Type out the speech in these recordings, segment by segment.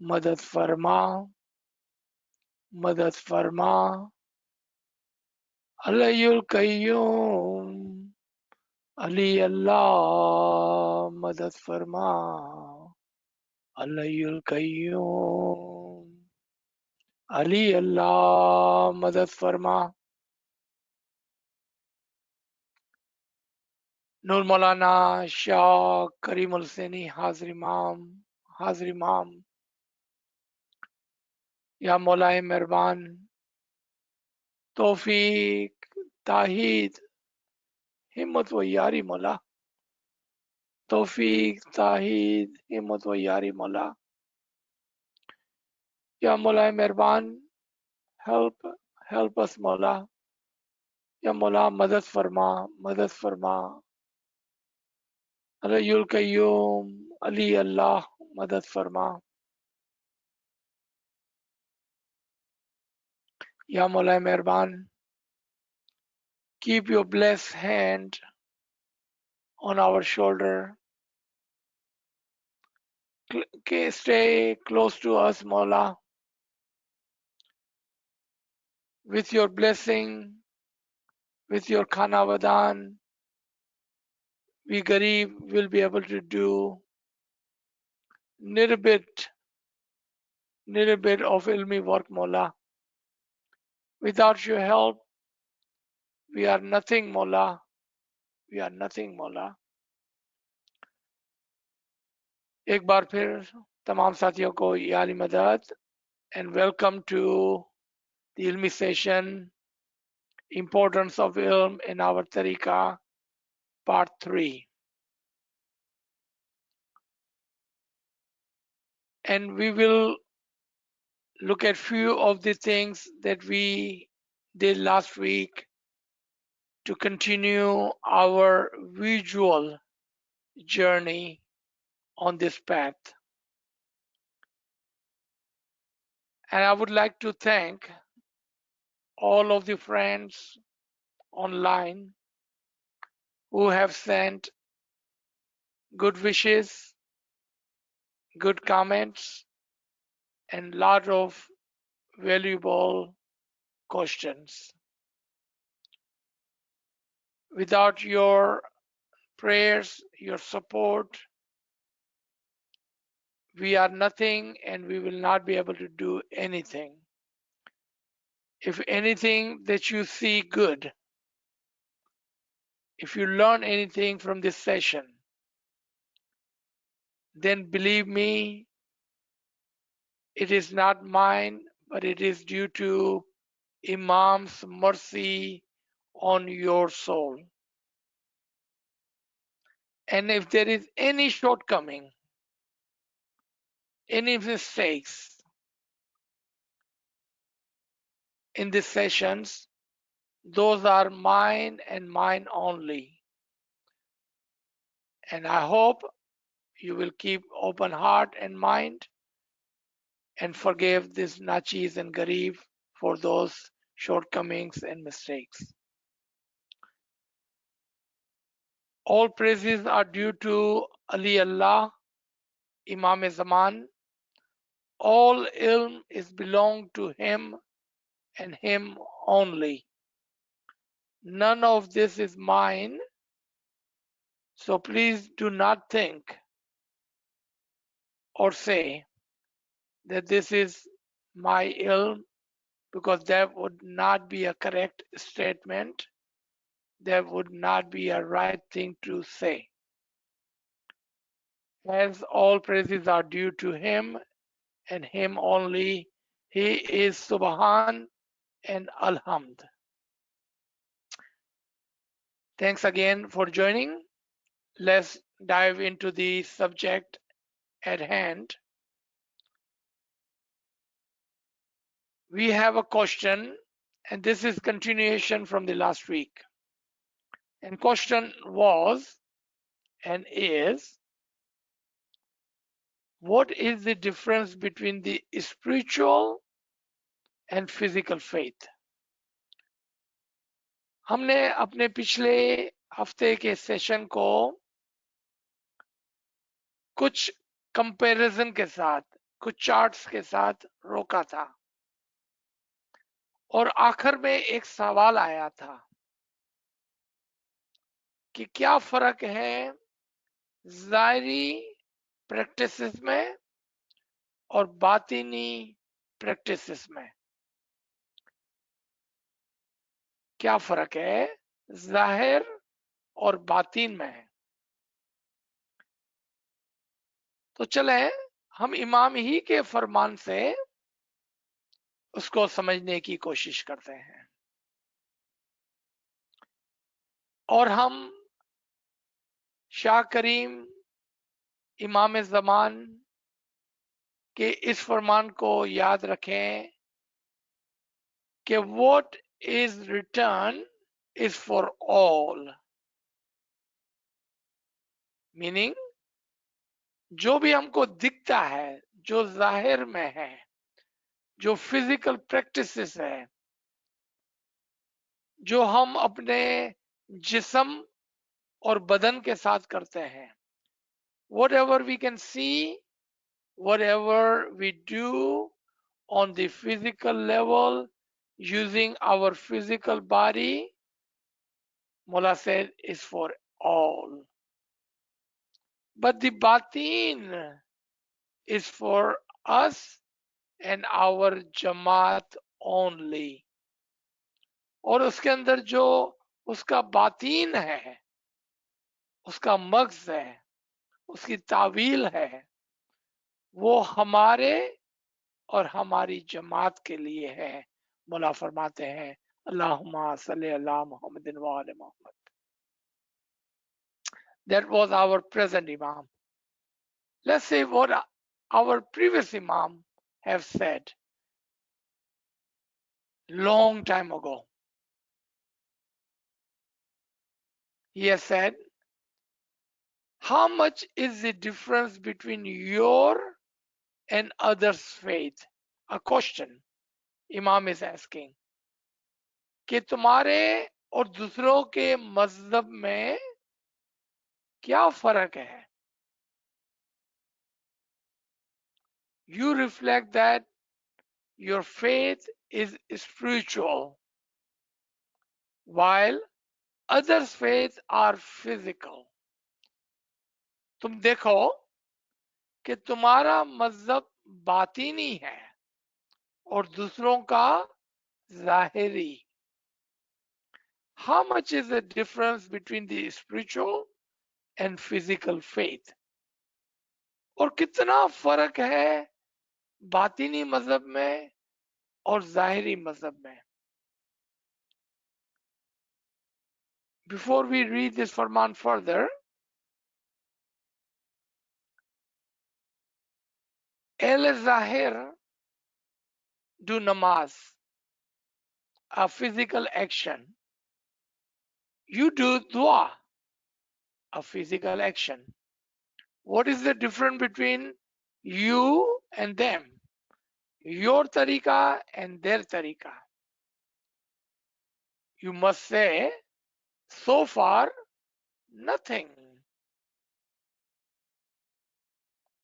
मदद फरमा, मदद फरमा। अलयुल कय्यूम, अली अल्लाह मदद फरमा, अलयुल कय्यूम, अली अल्लाह मदद फरमा। नूर मौलाना शाह करीमुल सैनी हाजिर इमाम, हाजिर इमाम। या मौलाए मेहरबान तौफीक ताहिद हिम्मत व यारी मौला, तौफीक ताहिद हिम्मत व यारी मौला। या मौलाए मेहरबान हेल्प हेल्प अस मौला। या मौला मदद फरमा, मदद फरमा। अलयुल कय्यूम, अली अल्लाह मदद फरमा। या मौलाए मेहरबान keep your blessed hand on our shoulder. Stay close to us, Mawla. With your blessing, with your khana vadan, we Garib will be able to do little bit of ilmi work, Mawla. Without your help, we are nothing, Mawla. We are nothing, Mawla. एक बार फिर तमाम साथियों को यारी मदद and welcome to the ilmi session, Importance of Ilm in Our Tariqah, Part 3. And we will look at few of the things that we did last week to continue our visual journey on this path. And I would like to thank all of the friends online who have sent good wishes, good comments, and lot of valuable questions. Without your prayers, your support, we are nothing and we will not be able to do anything. If anything that you see good, if you learn anything from this session, then believe me, it is not mine, but it is due to Imam's mercy on your soul. And if there is any shortcoming, any mistakes in these sessions, those are mine and mine only. And I hope you will keep open heart and mind and forgive this Nachis and Garib for those shortcomings and mistakes. All praises are due to Ali Allah, Imam Zaman. All ilm is belong to him and him only. None of this is mine. So please do not think or say that this is my ilm, because that would not be a correct statement. That would not be a right thing to say. As all praises are due to him and him only, he is Subhan and Alhamd. Thanks again for joining. Let's dive into the subject at hand. We have a question, and this is continuation from the last week. And question was and is, what is the difference between the spiritual and physical faith? हमने अपने पिछले हफ्ते के session को कुछ comparison के साथ कुछ चार्ट्स के साथ रोका था और आखिर में एक सवाल आया था कि क्या फर्क है ज़ाहिरी प्रैक्टिसेस में और बातिनी प्रैक्टिसेस में। क्या फर्क है जाहिर और बातिन में। तो चले हम इमाम ही के फरमान से उसको समझने की कोशिश करते हैं और हम शाह करीम इमाम ज़मान के इस फरमान को याद रखें कि what is written is for all, meaning जो भी हमको दिखता है, जो जाहिर में है, जो फिजिकल प्रैक्टिसेस है, जो हम अपने जिस्म और बदन के साथ करते हैं, whatever we can see, whatever we do on the physical level using our physical body, Mullah said, is for all. But the batin is for us and our jamaat only. और उसके अंदर जो उसका बातीन है, उसका मग्ज है, उसकी तावील है, वो हमारे और हमारी जमात के लिए है। मौला फरमाते हैं अल्लाहुम्मा सल्ली अला मुहम्मदिन व आले Mohammad. That was our present Imam. Let's say what our previous Imam have said long time ago. He has said, how much is the difference between your and others' faith? A question Imam is asking. कि तुम्हारे और दूसरों के मजहब में क्या फर्क है? You reflect that your faith is spiritual while others' faith are physical. तुम देखो कि तुम्हारा मजहब बातिनी है और दूसरों का जाहिरी। How much is the difference between the spiritual and physical faith? और कितना फर्क है बातिनी मजहब में और जाहिरी मजहब में। Before we read this Farman further, Ahl Zahir do namaz, a physical action. You do dua, a physical action. What is the difference between you and them? Your tariqa and their tariqa. You must say, so far, nothing.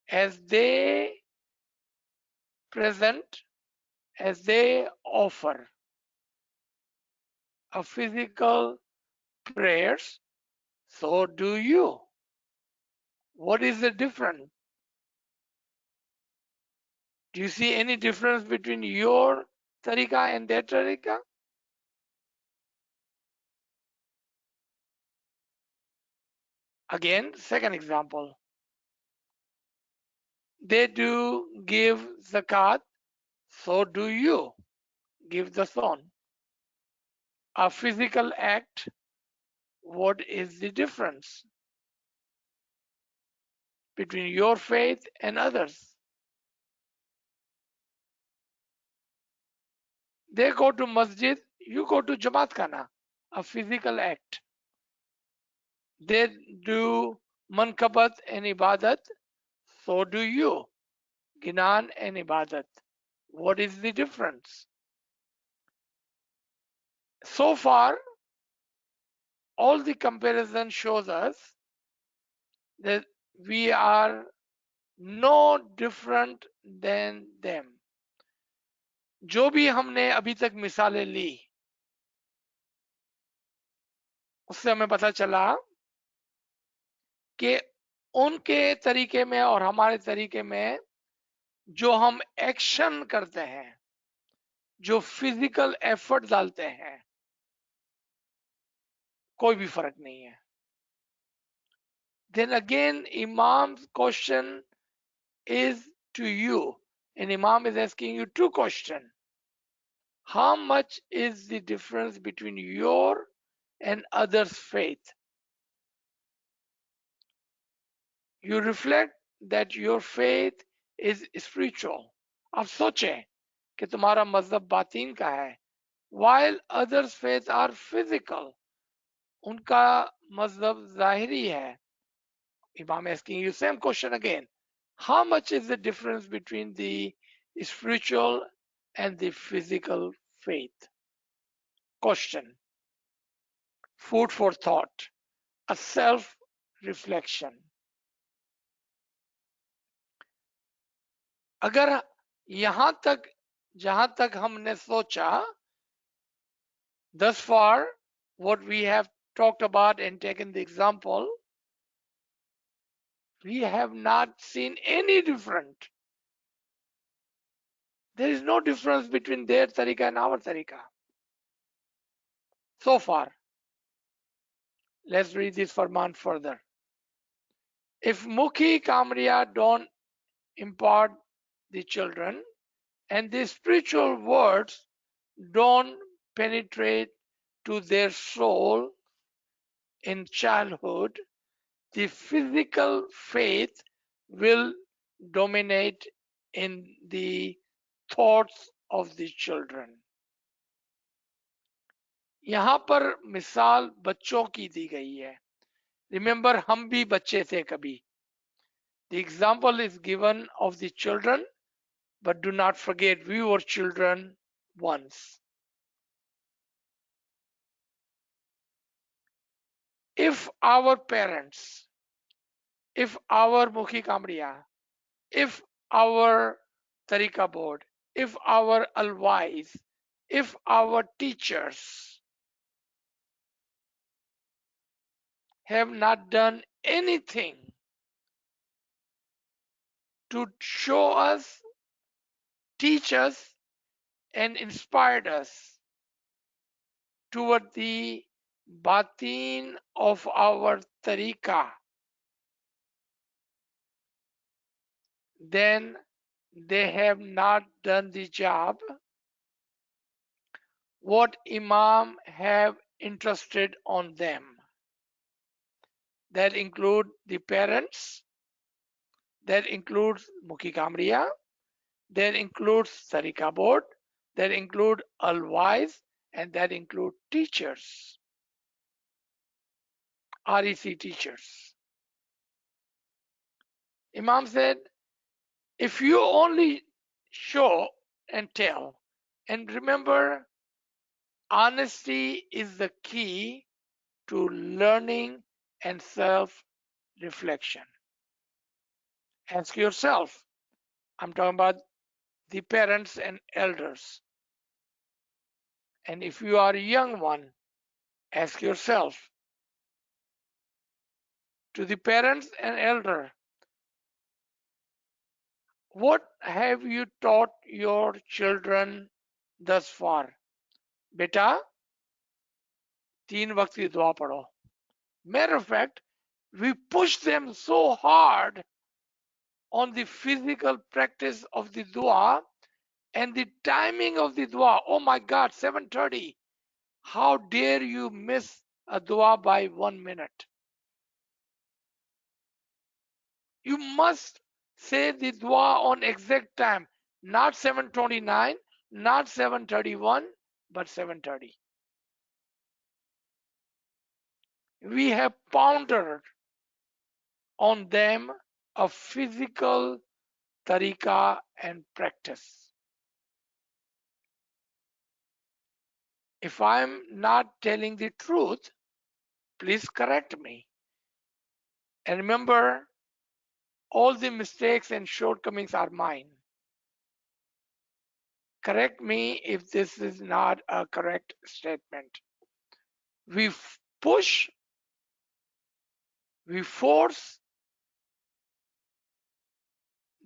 As they present, as they offer a physical prayers, so do you. What is the difference? Do you see any difference between your tariqa and their tariqa? Again, second example. They do give zakat, so do you give the son. A physical act, what is the difference between your faith and others? They go to masjid, you go to Jamaat Khana, a physical act. They do mankabat and ibadat, so do you, Ginan and ibadat. What is the difference? So far, all the comparison shows us that we are no different than them. जो भी हमने अभी तक मिसालें ली उससे हमें पता चला कि उनके तरीके में और हमारे तरीके में जो हम एक्शन करते हैं, जो फिजिकल एफर्ट डालते हैं, कोई भी फर्क नहीं है. Then again, Imam's question is to you, and Imam is asking you two questions. How much is the difference between your and others' faith? You reflect that your faith is spiritual. आप सोचें कि तुम्हारा मजहब बातीन का है, while others' faith are physical. उनका मजहब जाहिरी है. Imam asking you same question again. How much is the difference between the spiritual and the physical faith? Question. Food for thought. A self reflection. अगर यहां तक जहां तक हमने सोचा, thus far what we have talked about and taken the example, we have not seen any different. There is no difference between their tariqa and our tariqa so far. Let's read this farman further. If Mukhi Kamriya don't impart the children and the spiritual words don't penetrate to their soul in childhood, the physical faith will dominate in the thoughts of the children. यहाँ पर मिसाल बच्चों की दी गई है. Remember, हम भी बच्चे थे कभी. The example is given of the children, but do not forget we were children once. If our parents, if our Mukhi Kamriya, if our Tarika board, if our ALWAAZ, if our teachers have not done anything to show us, teach us, and inspired us toward the batin of our tariqa, then they have not done the job what Imam have entrusted on them. That include the parents, that includes Mukhi Kamriya, that includes Tariqa board, that include ALWAAZ, and that include teachers, REC teachers. Imam said, if you only show and tell, and remember, honesty is the key to learning and self-reflection. Ask yourself, I'm talking about the parents and elders. And if you are a young one, ask yourself, to the parents and elder, what have you taught your children thus far? बेटा, 3 वक्त की दुआ पढ़ो. Matter of fact, we push them so hard on the physical practice of the dua and the timing of the dua. Oh my God, 7:30. How dare you miss a dua by 1 minute? You must say the dua on exact time, not 7:29, not 7:31, but 7:30. We have pondered on them a physical tariqa and practice. If I'm not telling the truth, please correct me. And remember, all the mistakes and shortcomings are mine. Correct me if this is not a correct statement. We push, we force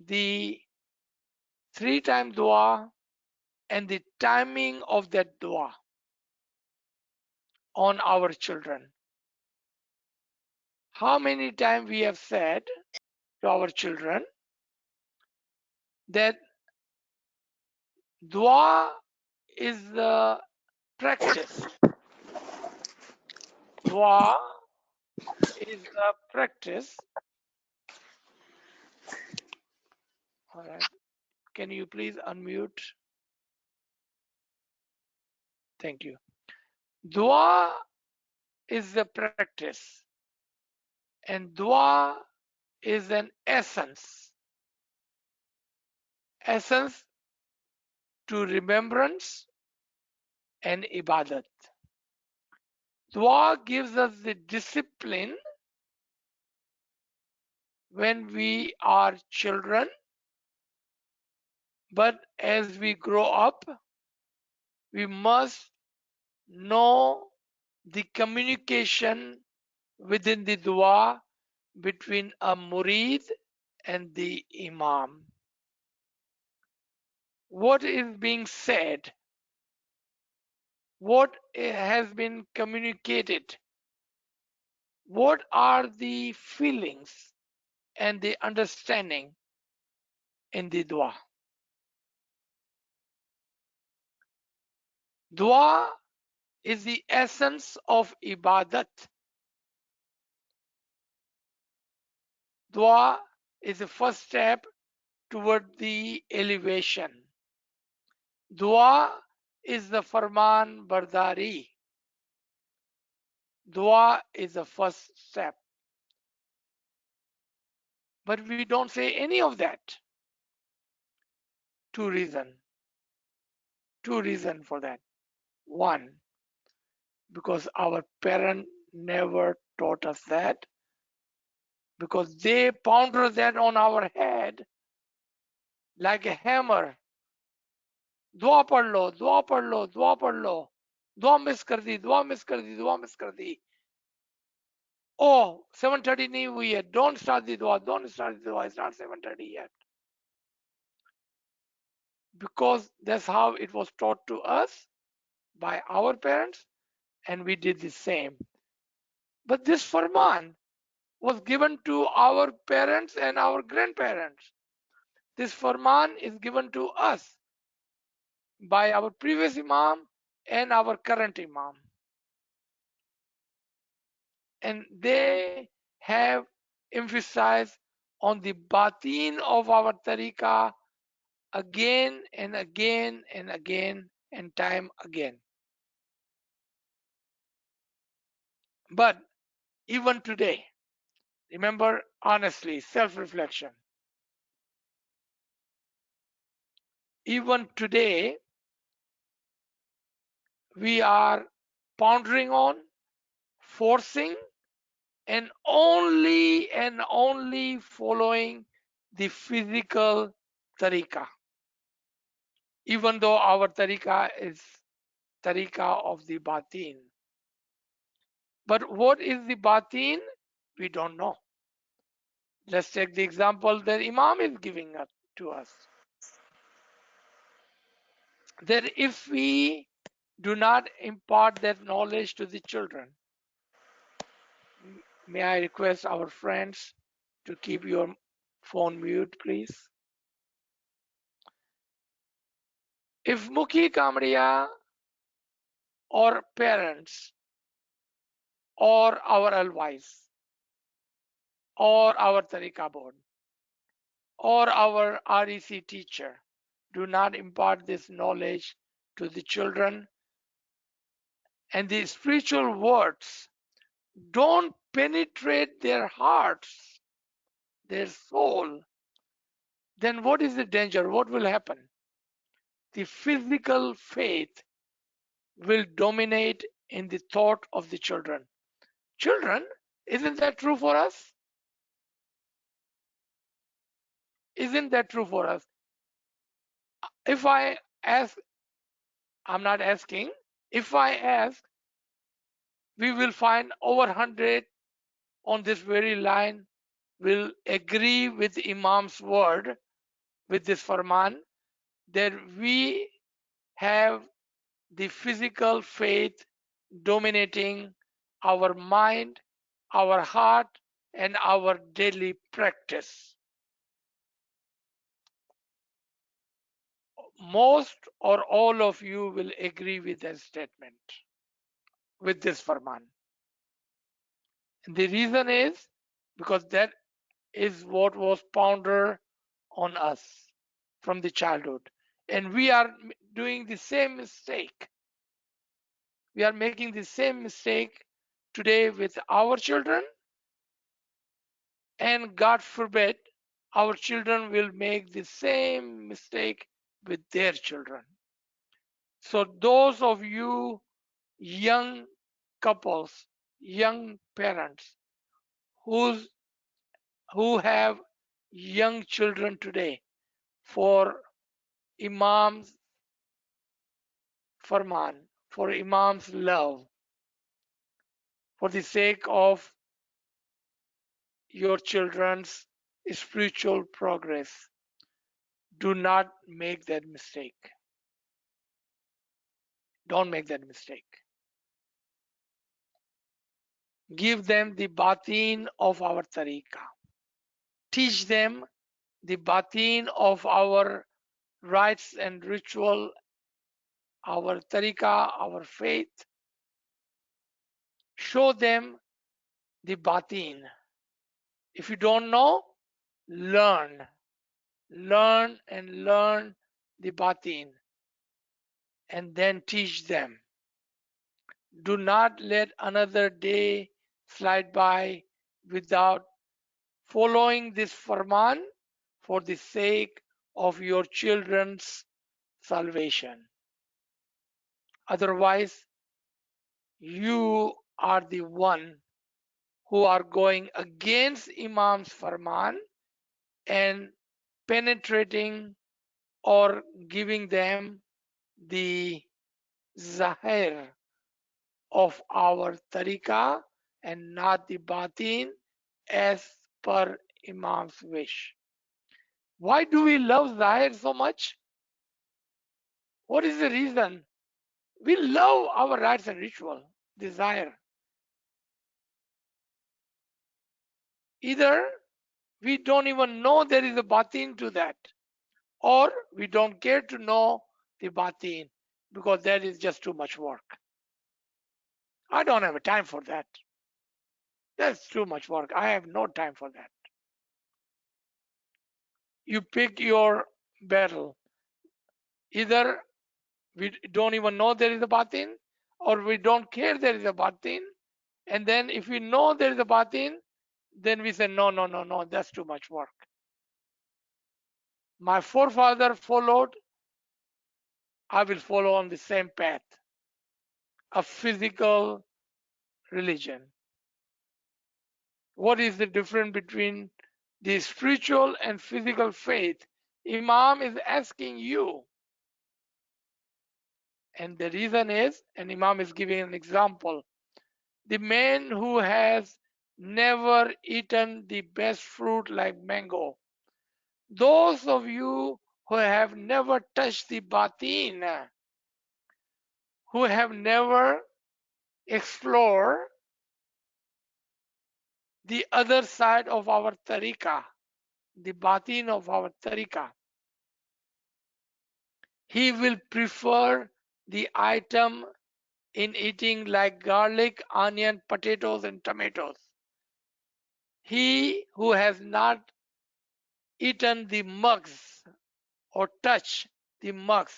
the 3-time dua and the timing of that dua on our children. How many times we have said to our children that dua is the practice. Dua is the practice. All right. Can you please unmute? Thank you. Dua is the practice, and dua is an essence. Essence to remembrance and ibadat. Dua gives us the discipline when we are children, but as we grow up, we must know the communication within the dua between a murid and the imam. What is being said? What has been communicated? What are the feelings and the understanding in the dua? Dua is the essence of ibadat. Dua is the first step toward the elevation. Dua is the farman bardari. Dua is the first step. But we don't say any of that. Two reasons. Two reasons for that. One, because our parent never taught us that, because they pounded that on our head like a hammer. दुआ पढ़ लो, दुआ पढ़ लो, दुआ पढ़ लो, दुआ miss कर दी, दुआ miss कर दी, दुआ मिस कर दी. Oh, 7:30 नहीं हुई है. Don't start the dua. Don't start the dua. It's not 7:30 yet. Because that's how it was taught to us by our parents, and we did the same. But this farman was given to our parents and our grandparents. This farman is given to us by our previous imam and our current imam. And they have emphasized on the batin of our tariqah again and again and again and time again. But even today, remember honestly, self-reflection. Even today, we are pondering on, forcing, and only following the physical tariqah. Even though our tariqah is tariqah of the batin. But what is the batin? We don't know. Let's take the example that Imam is giving to us. That if we do not impart that knowledge to the children, may I request our friends to keep your phone mute, please? If Mukhi Kamriya or parents or our ALWAAZ or our Tariqa board or our REC teacher do not impart this knowledge to the children, and the spiritual words don't penetrate their hearts, their soul, then what is the danger? What will happen? The physical faith will dominate in the thought of the children. Children, isn't that true for us? Isn't that true for us? If I ask, I'm not asking, if I ask, we will find over 100 on this very line will agree with Imam's word, with this farman, that we have the physical faith dominating our mind, our heart, and our daily practice. Most or all of you will agree with that statement, with this farman. And the reason is because that is what was pounded on us from the childhood. And we are doing the same mistake. We are making the same mistake today with our children, and God forbid our children will make the same mistake with their children. So, those of you young couples, young parents who's, who have young children today, for Imam's farman, for Imam's love, for the sake of your children's spiritual progress, do not make that mistake. Don't make that mistake. Give them the batin of our tariqah. Teach them the batin of our rites and ritual, our tariqah, our faith. Show them the batin. If you don't know, learn. Learn and learn the batin, and then teach them. Do not let another day slide by without following this farman for the sake of your children's salvation. Otherwise, you are the one who are going against Imam's farman and penetrating or giving them the zahir of our tariqah and not the batin as per Imam's wish. Why do we love zahir so much? What is the reason? We love our rites and ritual, desire. Either we don't even know there is a batin to that, or we don't care to know the batin because that is just too much work. I don't have a time for that. That's too much work. I have no time for that. You pick your battle. Either we don't even know there is a batin, or we don't care there is a batin. And then if we know there is a batin, then we say, no, no, no, no, that's too much work. My forefather followed, I will follow on the same path, a physical religion. What is the difference between the spiritual and physical faith? Imam is asking you. And the reason is, and Imam is giving an example, the man who has never eaten the best fruit like mango, those of you who have never touched the batin, who have never explored the other side of our tariqah, the batin of our tariqah, he will prefer the item in eating like garlic, onion, potatoes, and tomatoes. He who has not eaten the mugs or touched the mugs,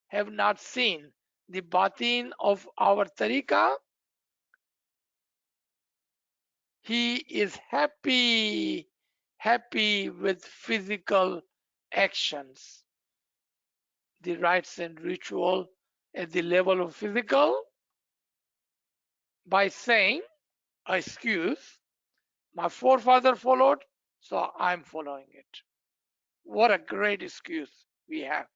have not seen the batin of our tariqah, he is happy with physical actions, the rites and ritual at the level of physical, by saying, excuse, my forefather followed, so I'm following it. What a great excuse we have.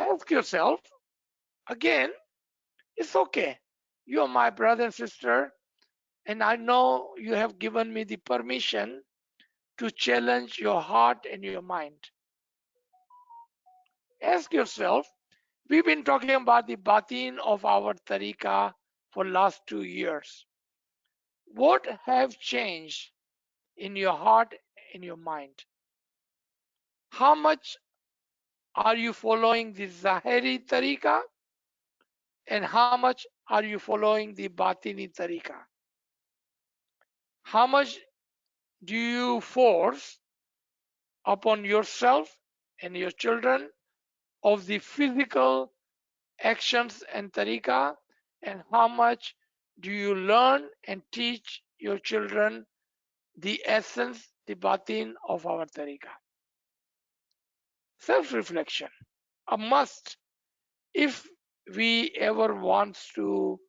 Ask yourself again, it's okay. You are my brother and sister, and I know you have given me the permission to challenge your heart and your mind. Ask yourself, we've been talking about the batin of our tariqa for last 2 years. What have changed in your heart and your mind? How much are you following the Zahiri tariqa and how much are you following the Batini tariqa? How much do you force upon yourself and your children of the physical actions and tariqa, and how much do you learn and teach your children the essence, the batin of our tariqa? Self-reflection, a must if we ever want to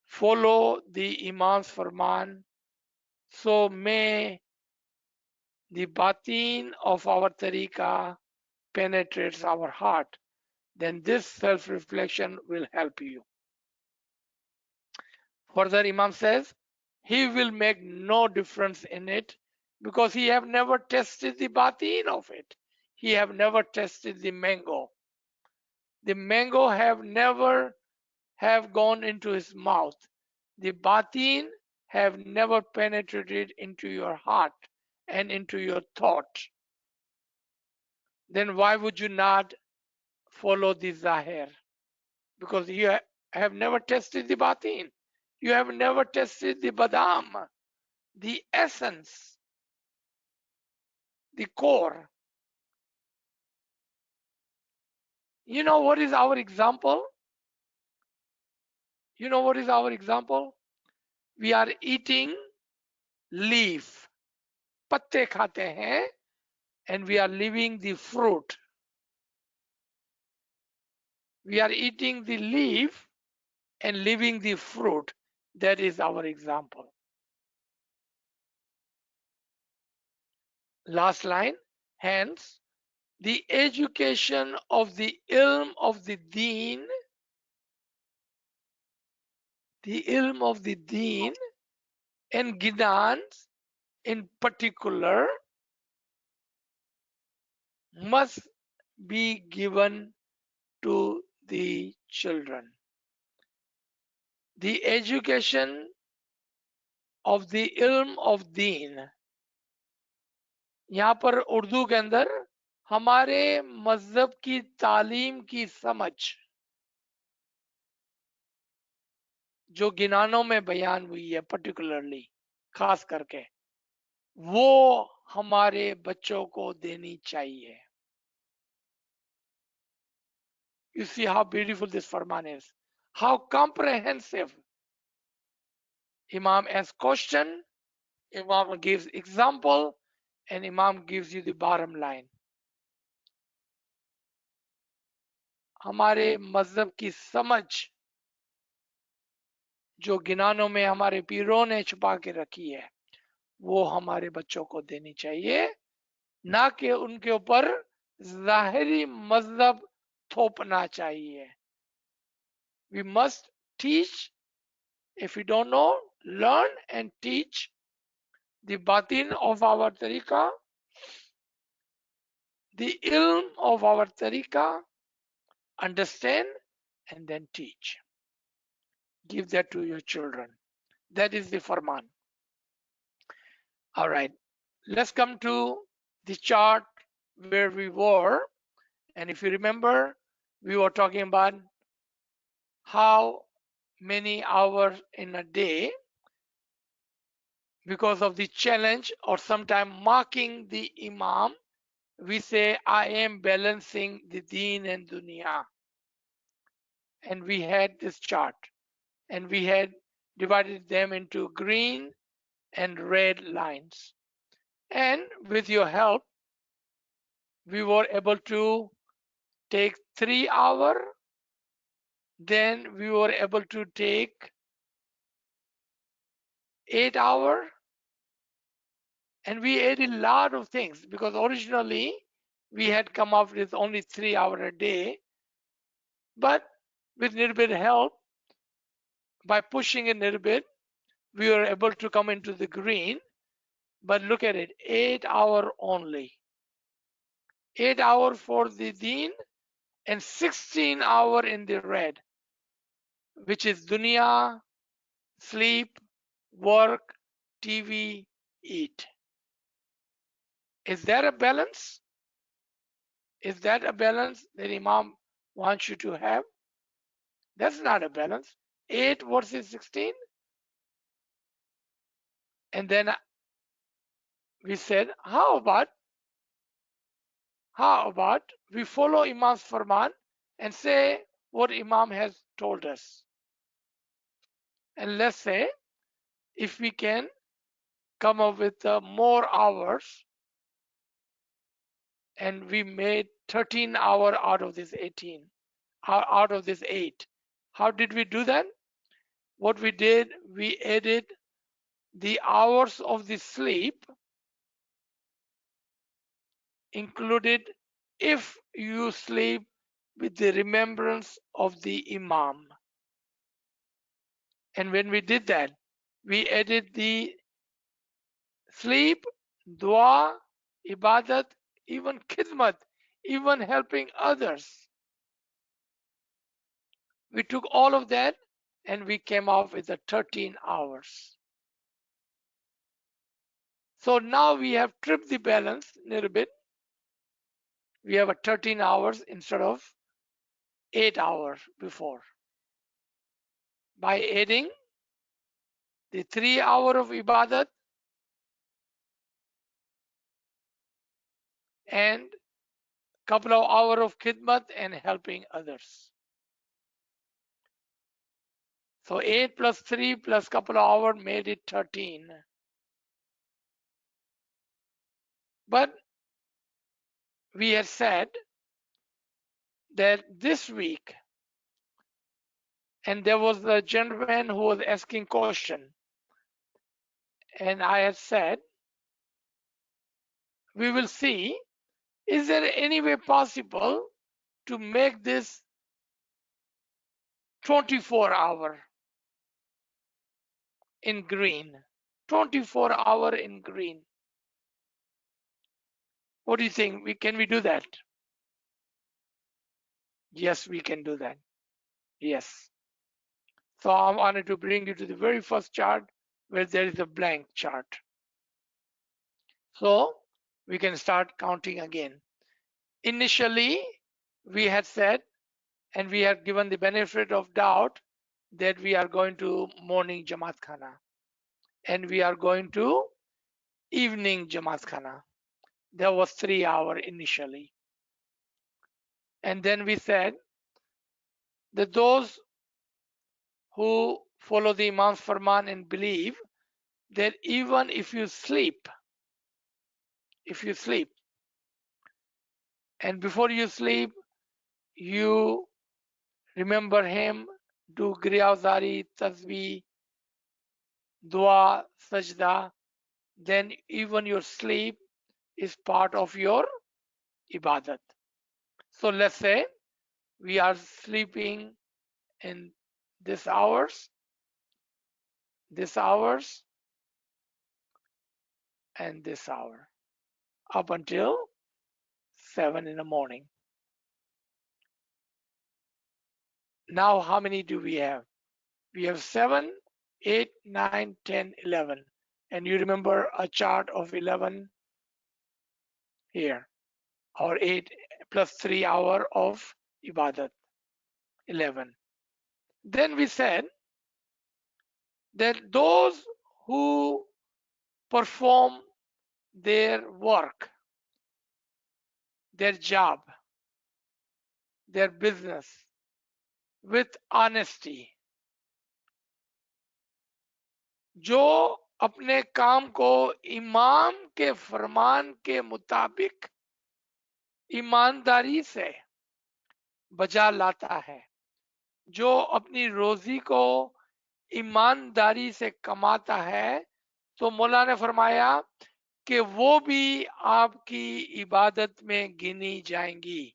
follow the Imam's Farman. So may the batin of our tariqa penetrates our heart. Then this self-reflection will help you. Further, Imam says, he will make no difference in it because he have never tasted the batin of it. He have never tasted the mango. The mango have never have gone into his mouth. The batin have never penetrated into your heart and into your thought. Then why would you not follow the zahir? Because you have never tasted the batin. You have never tasted the badam, the essence, the core. You know what is our example? You know what is our example? We are eating leaf. पत्ते खाते हैं, and we are leaving the fruit. We are eating the leaf and leaving the fruit. That is our example. Last line. Hence, the education of the ilm of the deen, the ilm of the deen and Gidan in particular must be given to the children. The education of the ilm of deen. यहाँ पर उर्दू के अंदर हमारे मजहब की तालीम की समझ जो गिनानों में बयान हुई है पर्टिकुलरली खास करके वो हमारे बच्चों को देनी चाहिए. You see how beautiful this farman is, how comprehensive. Imam asks question, Imam gives example, and Imam gives you the bottom line. हमारे मजहब की समझ जो गिनानों में हमारे पीरों ने छुपा के रखी है वो हमारे बच्चों को देनी चाहिए, ना कि उनके ऊपर ज़ाहिरी मजहब थोपना चाहिए. We must teach. If you don't know, learn and teach the batin of our tariqa, the ilm of our tariqa, understand and then teach. Give that to your children. That is the farman. All right, let's come to the chart where we were. And if you remember, we were talking about how many hours in a day, because of the challenge or sometime marking the imam, we say I am balancing the deen and dunya. And we had this chart and we had divided them into green and red lines. And with your help, we were able to take 3 hours. Then we were able to take 8 hours. And we added a lot of things because originally we had come up with only 3 hours a day. But with a little bit of help, by pushing a little bit, we were able to come into the green. But look at it, 8 hour only. 8 hour for the deen and 16 hour in the red, which is dunya, sleep, work, TV, eat. Is that a balance? Is that a balance that Imam wants you to have? That's not a balance. 8 versus 16. And then we said, how about we follow Imam's farman and say what Imam has told us. And let's say if we can come up with more hours, and we made 13 hour out of this 18, out of this 8. How did we do that? What we did, we added the hours of the sleep included if you sleep with the remembrance of the Imam. And when we did that, we added the sleep, dua, ibadat, even khidmat, even helping others. We took all of that and we came out with the 13 hours. So now we have tripped the balance a little bit. We have a 13 hours instead of 8 hours before. By adding the 3 hour of ibadat and couple of hours of khidmat and helping others. So 8 plus 3 plus couple of hours made it 13. But we had said that this week, and there was a gentleman who was asking question, and I had said, we will see, is there any way possible to make this 24-hour in green? 24-hour in green. What do you think? Can we do that? Yes, we can do that. Yes. So I wanted to bring you to the very first chart where there is a blank chart. So we can start counting again. Initially, we had said, and we had given the benefit of doubt, that we are going to morning Jamaat Khana and we are going to evening Jamaat Khana. There was 3 hours initially. And then we said that those who follow the Imam's Farman and believe that even if you sleep, and before you sleep, you remember him, do Griyazari, Tasbih, Dua, Sajda, then even your sleep is part of your ibadat. So let's say we are sleeping in this hours, and this hour up until 7 in the morning. Now how many do we have? We have 7, 8, 9, 10, 11. And you remember a chart of 11 here, or 8 plus 3 hour of ibadat, 11. Then we said that those who perform their work, their job, their business with honesty, जो अपने काम को इमाम के फरमान के मुताबिक ईमानदारी से बजा लाता है, जो अपनी रोजी को ईमानदारी से कमाता है, तो मौला ने फरमाया कि वो भी आपकी इबादत में गिनी जाएंगी.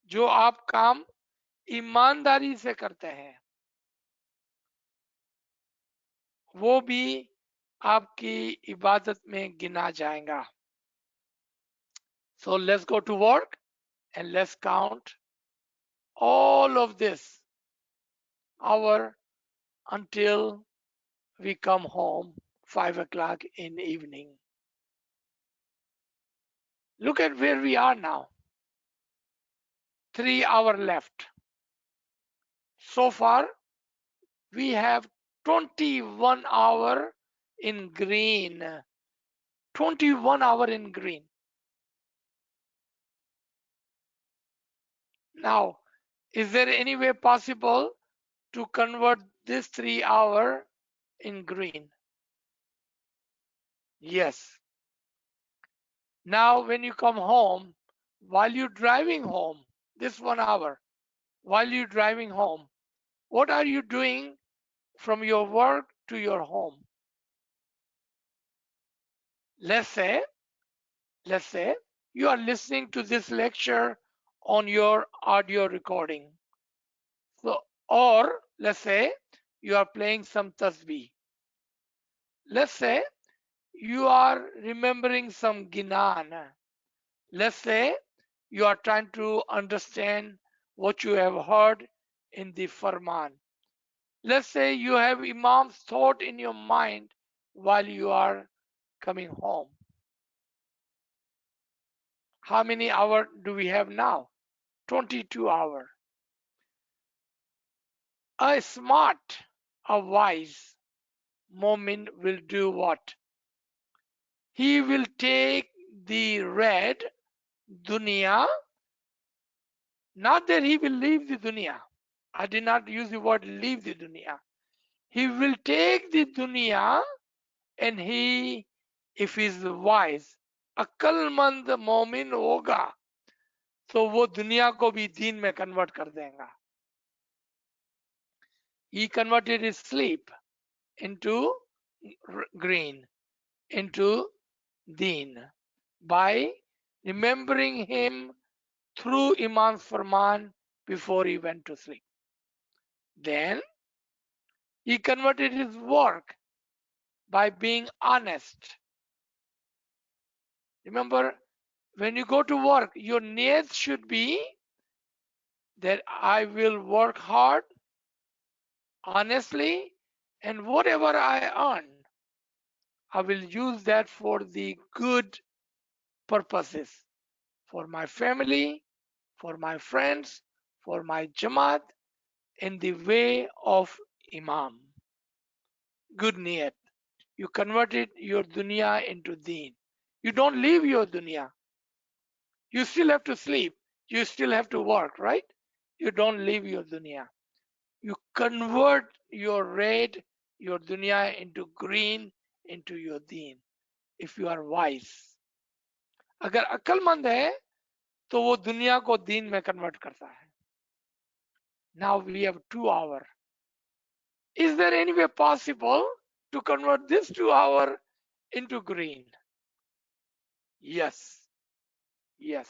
जो आप काम ईमानदारी से करते हैं वो भी आपकी इबादत में गिना जाएगा. So let's go to work and let's count all of this hour until we come home 5 o'clock in the evening. Look at where we are now. 3 hours left. So far, we have 21 hour in green. 21 hour in green. Now, is there any way possible to convert this 3 hour in green? Yes. Now, when you come home, while you're driving home, this 1 hour, while you're driving home, what are you doing from your work to your home? Let's say you are listening to this lecture on your audio recording. So, or let's say you are playing some tasbih. Let's say you are remembering some ginan. Let's say you are trying to understand what you have heard in the Farman. Let's say you have Imam's thought in your mind while you are coming home. How many hours do we have now? 22 hours. A smart, a wise moment will do what? He will take the red dunya, not that he will leave the dunya. I did not use the word leave the dunya. He will take the dunya and he, if he is wise, अक्लमंद मोमिन होगा तो वो दुनिया को भी दीन में convert कर देगा. He converted his sleep into green, into deen, by remembering him through Imam's Farman before he went to sleep. Then he converted his work by being honest. Remember, when you go to work, your niyat should be that I will work hard, honestly, and whatever I earn, I will use that for the good purposes, for my family, for my friends, for my Jamaat, in the way of Imam. Good niyat. You converted your dunya into deen. You don't leave your dunya. You still have to sleep. You still have to work, right? You don't leave your dunya. You convert your red, your dunya into green, into your deen. If you are wise. अगर अक्लमंद है तो वो दुनिया को दीन में convert करता है. Now we have 2 hours. Is there any way possible to convert this 2 hours into green? Yes. Yes.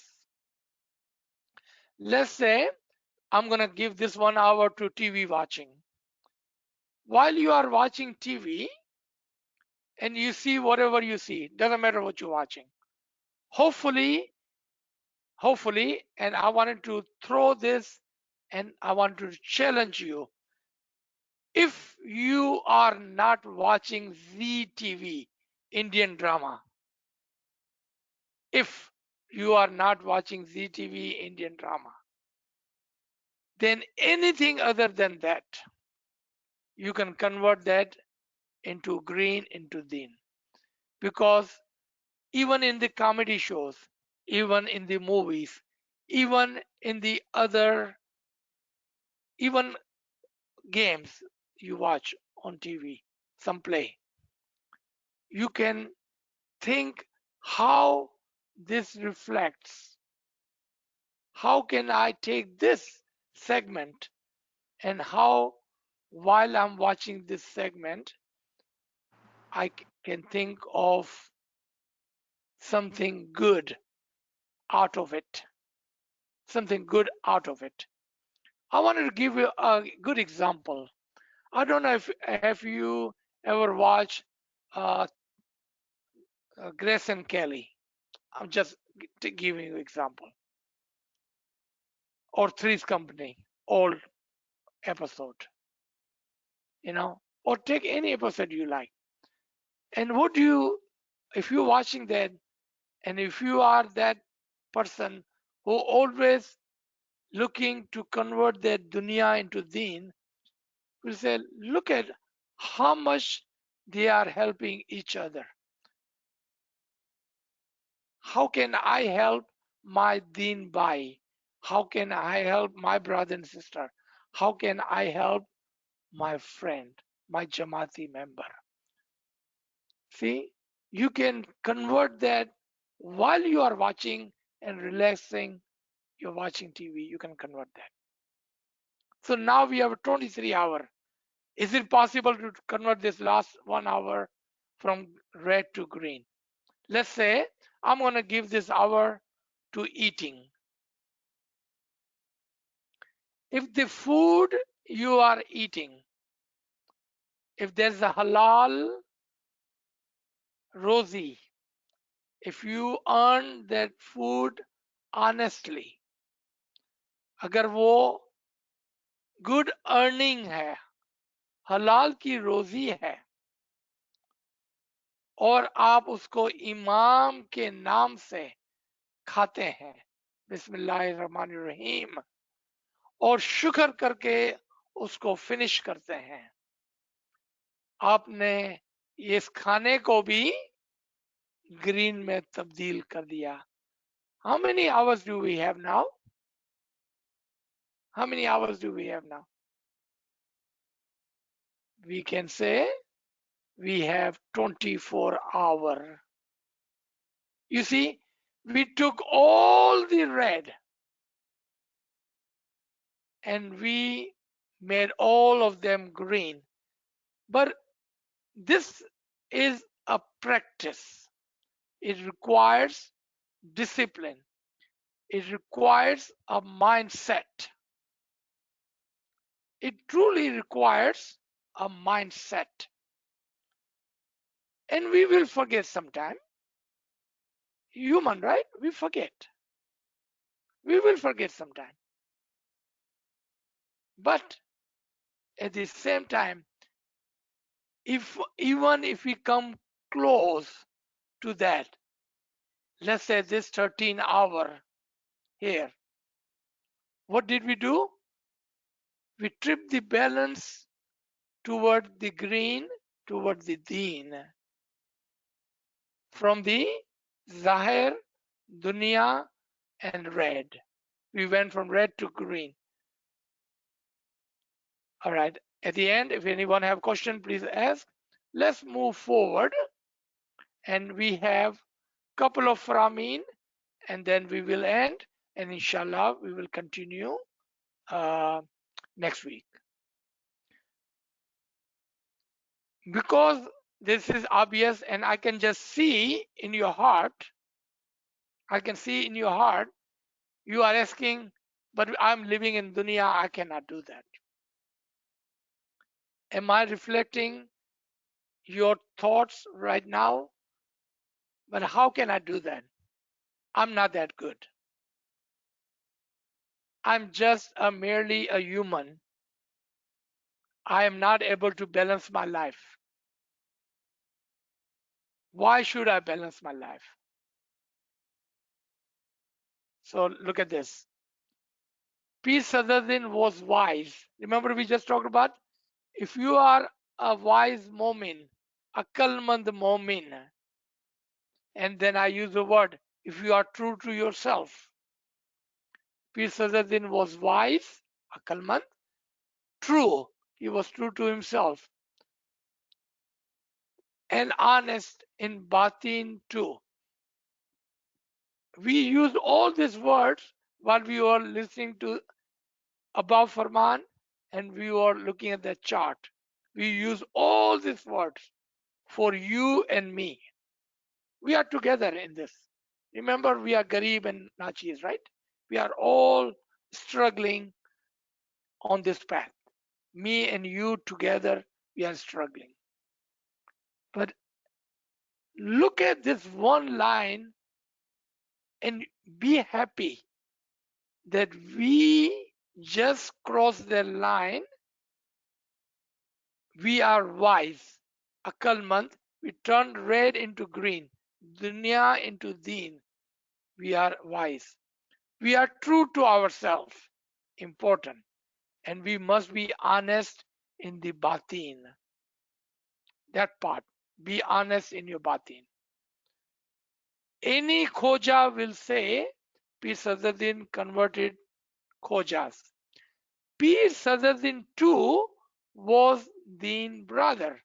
Let's say I'm going to give this 1 hour to TV watching. While you are watching TV and you see whatever you see, doesn't matter what you're watching. Hopefully, and I wanted to throw this and I want to challenge you. If you are not watching ZTV, Indian drama, if you are not watching ZTV, Indian drama, then anything other than that, you can convert that into green, into deen. Because even in the comedy shows, even in the movies, even in the other, even games you watch on TV, some play, you can think how this reflects. How can I take this segment and how, while I'm watching this segment, I can think of something good out of it. something good out of it. I wanted to give you a good example. I don't know if have you ever watched uh, Grace and Kelly. I'm just giving you example. Or Three's Company, old episode, or take any episode you like. And what do you, if you're watching that, and if you are that person who always looking to convert their dunya into deen, will say, look at how much they are helping each other. How can I help my deen bhai? How can I help my brother and sister? How can I help my friend, my Jamaati member? See, you can convert that while you are watching and relaxing, you're watching TV, you can convert that. So now we have a 23 hour. Is it possible to convert this last 1 hour from red to green? Let's say I'm going to give this hour to eating. If the food you are eating, if there's a halal rosy, if you earn that food honestly, अगर वो good earning है, हलाल की रोजी है, और आप उसको इमाम के नाम से खाते हैं, बिस्मिल्लाहिर्रहमानिर्रहीम, और शुक्र करके उसको फिनिश करते हैं, आपने इस खाने को भी ग्रीन में तब्दील कर दिया. How many hours do we have now? How many hours do we have now? We can say we have 24 hours. You see, we took all the red and we made all of them green. But this is a practice. It requires discipline. It requires a mindset. It truly requires a mindset. And we will forget sometime. Human, right? We forget. We will forget sometime. But at the same time, even if we come close to that, let's say this 13 hour here, what did we do? We tripped the balance toward the green, toward the deen, from the zahir, dunya, and red. We went from red to green. All right, at the end, if anyone have question, please ask. Let's move forward, and we have couple of faramin, and then we will end, and inshallah we will continue next week. Because this is obvious and I can just see in your heart, I can see in your heart, you are asking, but I'm living in dunya, I cannot do that. Am I reflecting your thoughts right now? But how can I do that? I'm not that good. I'm just merely a human. I am not able to balance my life. Why should I balance my life? So look at this. P. Sadaruddin was wise. Remember we just talked about? If you are a wise momin, akalmand momin, and then I use the word, if you are true to yourself. P. Sadaruddin was wise, akalmand, true. He was true to himself. And honest in batin too. We use all these words while we were listening to above Farman and we were looking at the chart. We use all these words for you and me. We are together in this. Remember, we are Garib and Nachis, right? We are all struggling on this path. Me and you together, we are struggling. But look at this one line and be happy that we just crossed the line. We are wise. Akalmand, we turned red into green, dunya into deen. We are wise. We are true to ourselves. Important. And we must be honest in the batin. That part. Be honest in your batin. Any Khoja will say, Pir Sadruddin converted Khojas. Pir Sadruddin too was the brother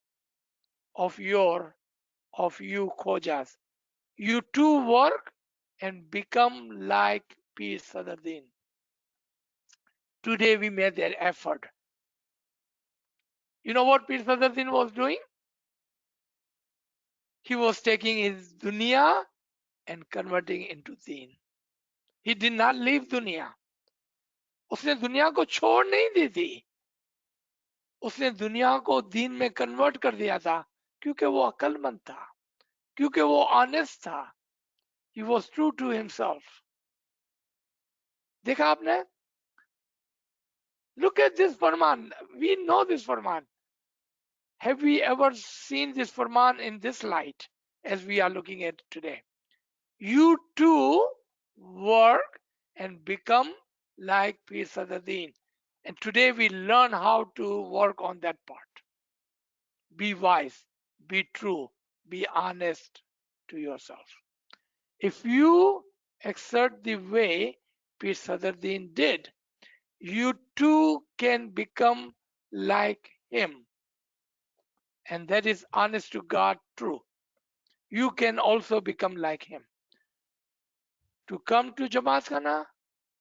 of you Khojas. You too work and become like Pir Sadruddin. Today we made that effort. You know what Pir Sadruddin was doing? He was taking his dunya and converting into deen. He did not leave दुनिया. उसने दुनिया को छोड़ नहीं दी थी. उसने दुनिया को दीन में कन्वर्ट कर दिया था क्योंकि वो अक्लमंद था, क्योंकि वो ऑनेस्ट था. He was true to himself. देखा आपने? Look at this Farman. We know this Farman. Have we ever seen this Farman in this light as we are looking at today? You too work and become like Pir Sadruddin. And today we learn how to work on that part. Be wise, be true, be honest to yourself. If you exert the way Pir Sadruddin did, you too can become like him. And that is honest to God true. You can also become like him. To come to Jamaat Khana,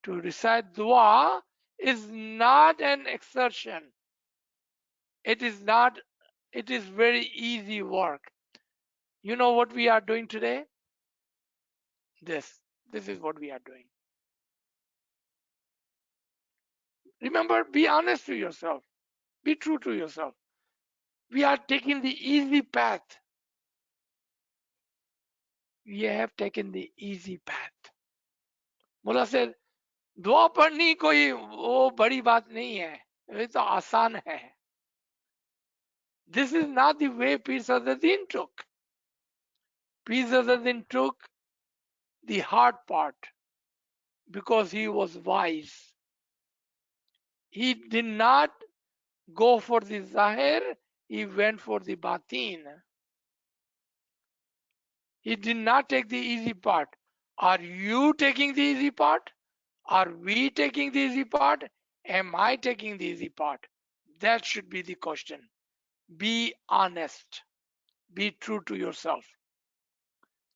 to recite dua is not an exertion. It is not, it is very easy work. You know what we are doing today? This is what we are doing. Remember, be honest to yourself. Be true to yourself. We are taking the easy path. We have taken the easy path. Mullah said, दुआ पढ़नी कोई वो बड़ी बात नहीं है, ये तो आसान है. This is not the way Pir Sadruddin took. Pir Sadruddin took the hard part because he was wise. He did not go for the zahir, he went for the batin. He did not take the easy part. Are you taking the easy part? Are we taking the easy part? Am I taking the easy part? That should be the question. Be honest. Be true to yourself.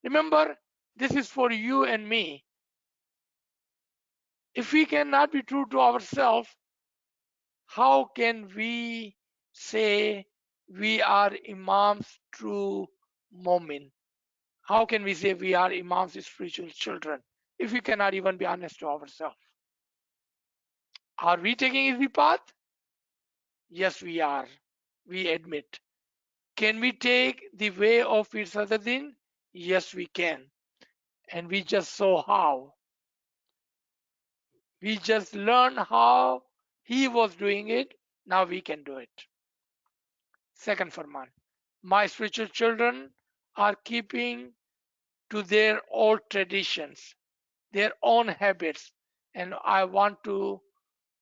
Remember, this is for you and me. If we cannot be true to ourselves, how can we say we are Imam's true Momin? How can we say we are Imam's spiritual children if we cannot even be honest to ourselves? Are we taking easy path? Yes, we are. We admit. Can we take the way of Pir Sadruddin? Yes, we can. And we just saw how. We just learned how he was doing it. Now we can do it. Second Farman. My spiritual children are keeping to their old traditions, their own habits, and I want to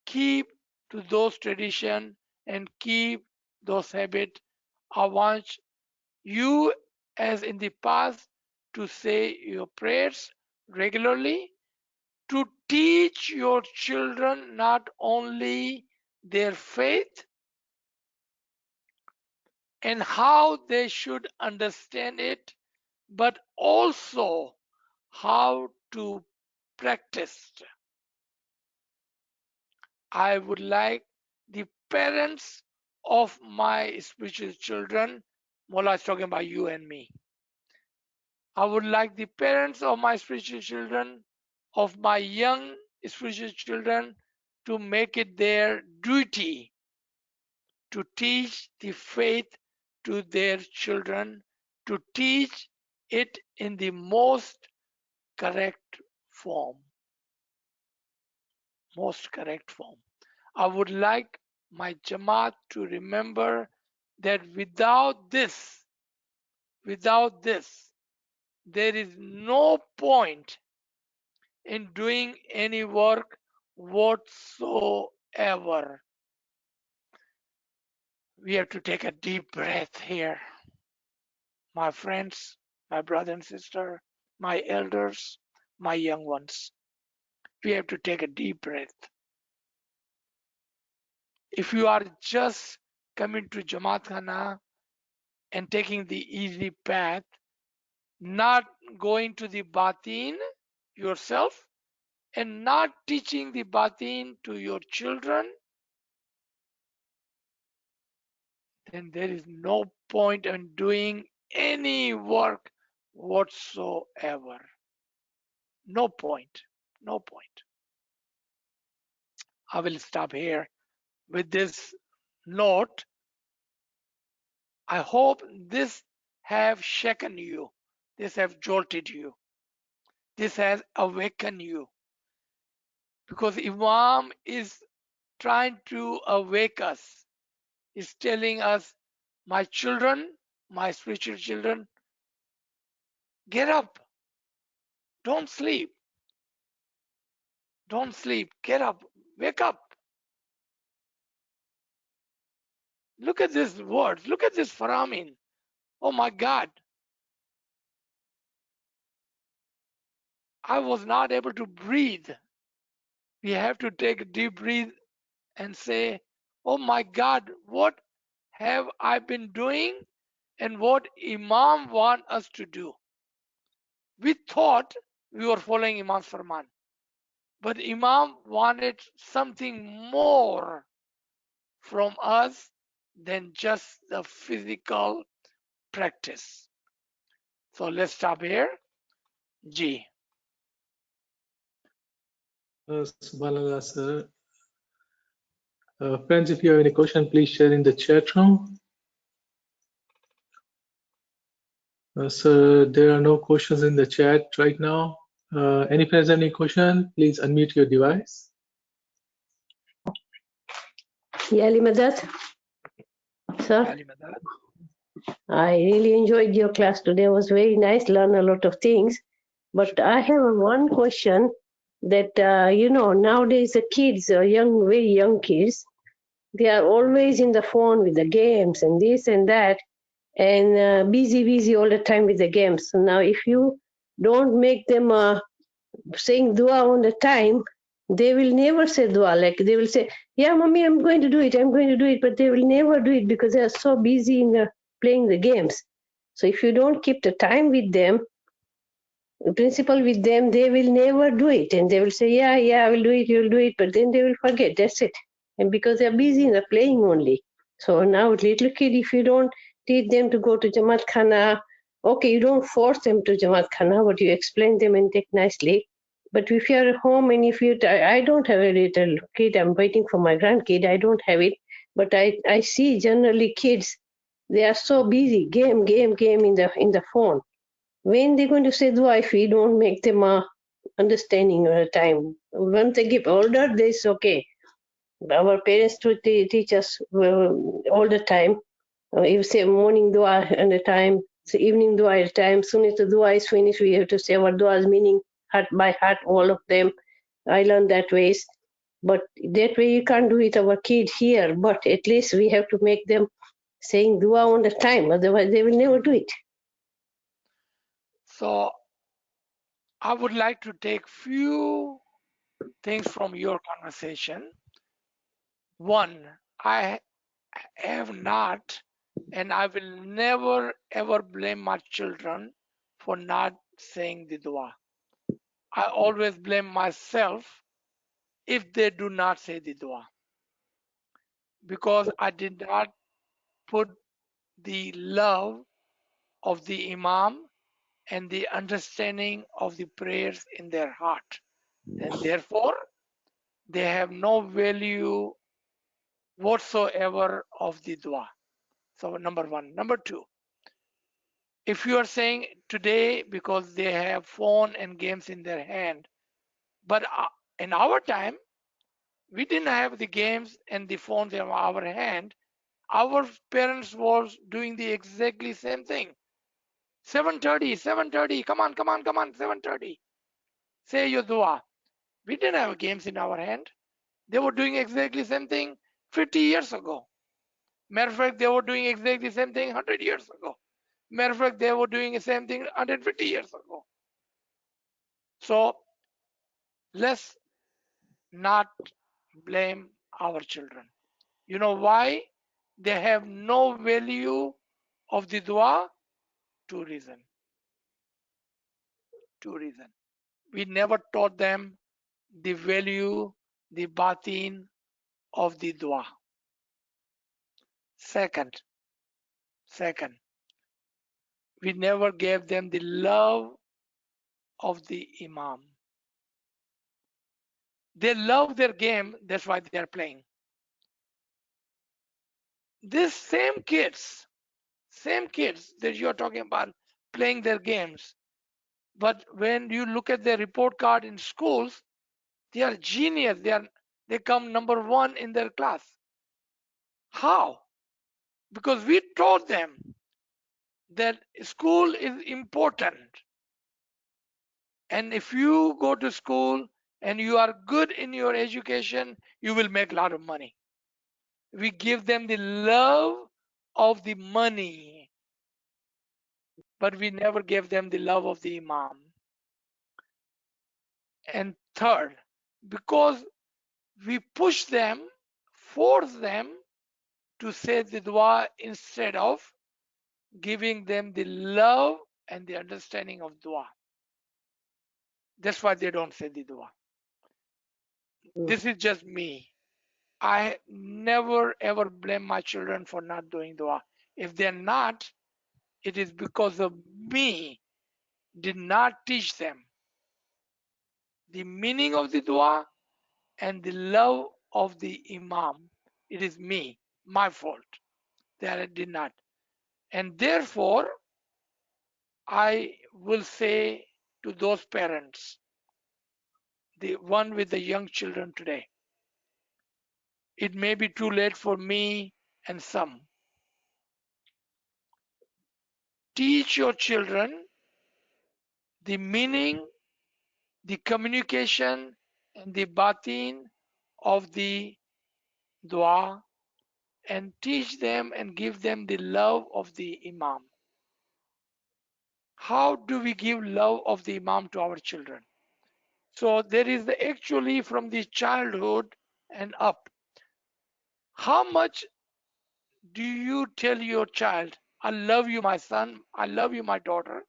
keep to those traditions and keep those habits. I want you, as in the past, to say your prayers regularly, to teach your children not only their faith and how they should understand it, but also how to practice. I would like the parents of my spiritual children, Mola is talking about you and me. I would like the parents of my spiritual children, of my young spiritual children to make it their duty to teach the faith to their children, to teach it in the most correct form. Most correct form. I would like my Jamaat to remember that without this, there is no point in doing any work whatsoever. We have to take a deep breath here. My friends, my brother and sister, my elders, my young ones. We have to take a deep breath. If you are just coming to Jamaat Khana and taking the easy path, not going to the batin yourself, and not teaching the batin to your children, then there is no point in doing any work whatsoever. No point. No point. I will stop here with this note. I hope this have shaken you. This have jolted you. This has awakened you. Because Imam is trying to awake us. He's telling us, my children, my spiritual children, get up. Don't sleep. Don't sleep. Get up. Wake up. Look at these words. Look at this Faramin. Oh my God. I was not able to breathe. We have to take a deep breath and say, oh my God, what have I been doing and what Imam want us to do? We thought we were following Imam's Farman, but Imam wanted something more from us than just the physical practice. So let's stop here. G. Subhanallah, sir. Friends, if you have any question, please share in the chat room. So there are no questions in the chat right now. Any friends have any question, please unmute your device. Yeah, Limadat, sir, Ali Madad. I really enjoyed your class today. It was very nice, learn a lot of things. But I have one question that, nowadays the kids, very young kids, they are always in the phone with the games and this and that, and busy all the time with the games. So now if you don't make them saying dua on the time, they will never say dua. Like they will say, yeah, mommy, I'm going to do it, but they will never do it because they are so busy in playing the games. So if you don't keep the time with them, the principle with them, they will never do it. And they will say, yeah, I will do it, you'll do it, but then they will forget. That's it. And because they're busy in the playing only. So now little kid, if you don't teach them to go to Jamaat Khana, okay, you don't force them to Jamaat Khana, but you explain them and take nicely. But if you're at home and if you, I don't have a little kid, I'm waiting for my grandkid, I don't have it. But I see generally kids, they are so busy, game in the phone. When they're going to say dua if we don't make them understanding at a time? Once they get older, this okay. Our parents to teach us all the time. You say morning dua at a time, so evening dua at a time. Soon as the dua is finished, we have to say our dua's meaning heart by heart, all of them. I learned that ways. But that way you can't do it our kid here. But at least we have to make them saying dua on the time. Otherwise, they will never do it. So I would like to take few things from your conversation. One, I have not and I will never ever blame my children for not saying the dua. I always blame myself if they do not say the dua because I did not put the love of the Imam and the understanding of the prayers in their heart. And therefore, they have no value whatsoever of the dua. So number one. Number two, if you are saying today because they have phone and games in their hand, but in our time we didn't have the games and the phones in our hand. Our parents was doing the exactly same thing. 7:30, 7:30, come on, come on, come on, 7:30. Say your dua. We didn't have games in our hand. They were doing exactly same thing 50 years ago. Matter of fact, they were doing exactly the same thing 100 years ago. Matter of fact, they were doing the same thing 150 years ago. So let's not blame our children. You know why? They have no value of the dua? Two reasons. Two reasons. We never taught them the value, the batin of the dua. Second, we never gave them the love of the imam. They love their game, that's why they are playing. These same kids that you are talking about playing their games, but when you look at their report card in schools, they are genius. They come number one in their class. How? Because we taught them that school is important, and if you go to school and you are good in your education, you will make a lot of money. We give them the love of the money, but we never gave them the love of the imam. And third, because we push them, force them to say the dua instead of giving them the love and the understanding of dua. That's why they don't say the dua. This is just me. I never ever blame my children for not doing dua. If they're not, it is because of me did not teach them the meaning of the dua and the love of the imam. It is me, my fault that I did not. And therefore, I will say to those parents, the one with the young children today, it may be too late for me and some. Teach your children the meaning, the communication, and the batin of the dua, and teach them and give them the love of the imam. How do we give love of the imam to our children? So there is actually from the childhood and up. How much do you tell your child, I love you, my son, I love you, my daughter,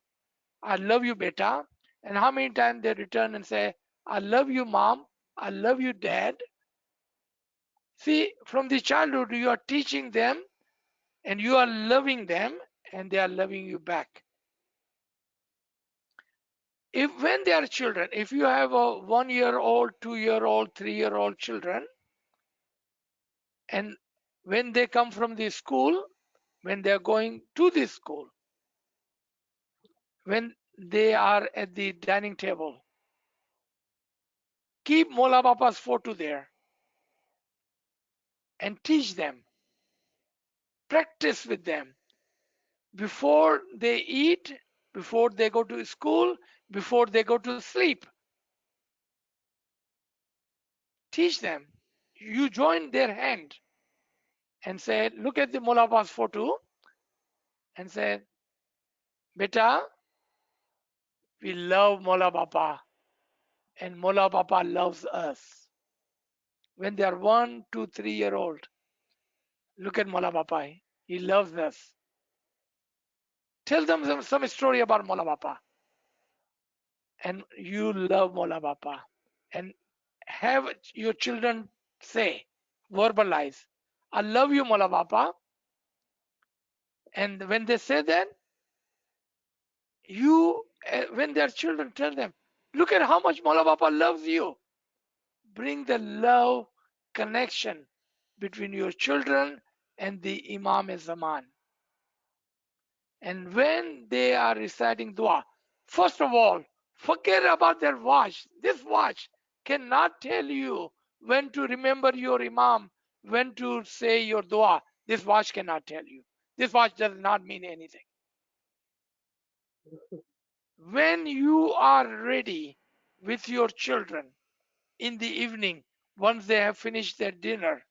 I love you, beta? And how many times they return and say, I love you, mom, I love you, dad? See, from the childhood, you are teaching them and you are loving them and they are loving you back. If when they are children, if you have a 1-year-old, 2-year-old, 3-year-old children, and when they come from the school, when they are going to the school, when they are at the dining table, keep Mola Bapa's photo there and teach them, practice with them before they eat, before they go to school, before they go to sleep. Teach them. You join their hand and say, look at the Mola Bapa's photo and say, Beta, we love Mola Bapa and Mola Bapa loves us. When they are 1, 2, 3-year old, look at Mola Bapa. He loves us. Tell them some story about Mola Bapa. And you love Mola Bapa. And have your children say, verbalize, I love you, Mola Bapa. And when they say that, you, when their children tell them, look at how much Mola Bapa loves you. bring the love connection between your children and the Imam Zaman. And when they are reciting dua, first of all, forget about their watch. This watch cannot tell you when to remember your Imam, when to say your dua. This watch cannot tell you. This watch does not mean anything. When you are ready with your children in the evening, once they have finished their dinner,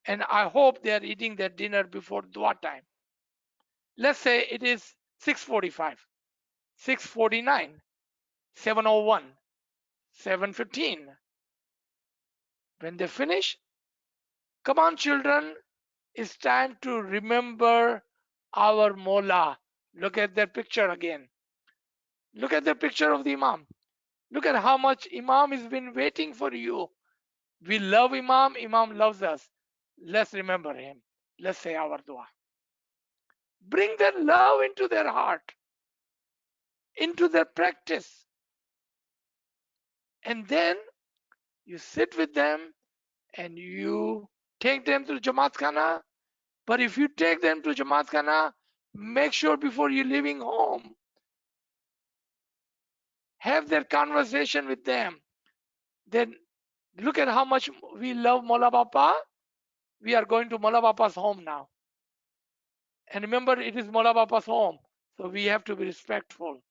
and I hope they are eating their dinner before dua time. Let's say it is 6:45, 6:49, 7:01, 7:15. When they finish, come on, children, it's time to remember our Mola. Look at that picture again. Look at the picture of the Imam. Look at how much Imam has been waiting for you. We love Imam, Imam loves us. Let's remember him. Let's say our dua. Bring that love into their heart, into their practice. And then you sit with them and you take them to Jamaat Khana. But if you take them to Jamaat Khana, make sure before you're leaving home, have that conversation with them. Then look at how much we love Mola Bapa. We are going to Mola Bapa's home now. And remember, it is Mola Bapa's home. So we have to be respectful.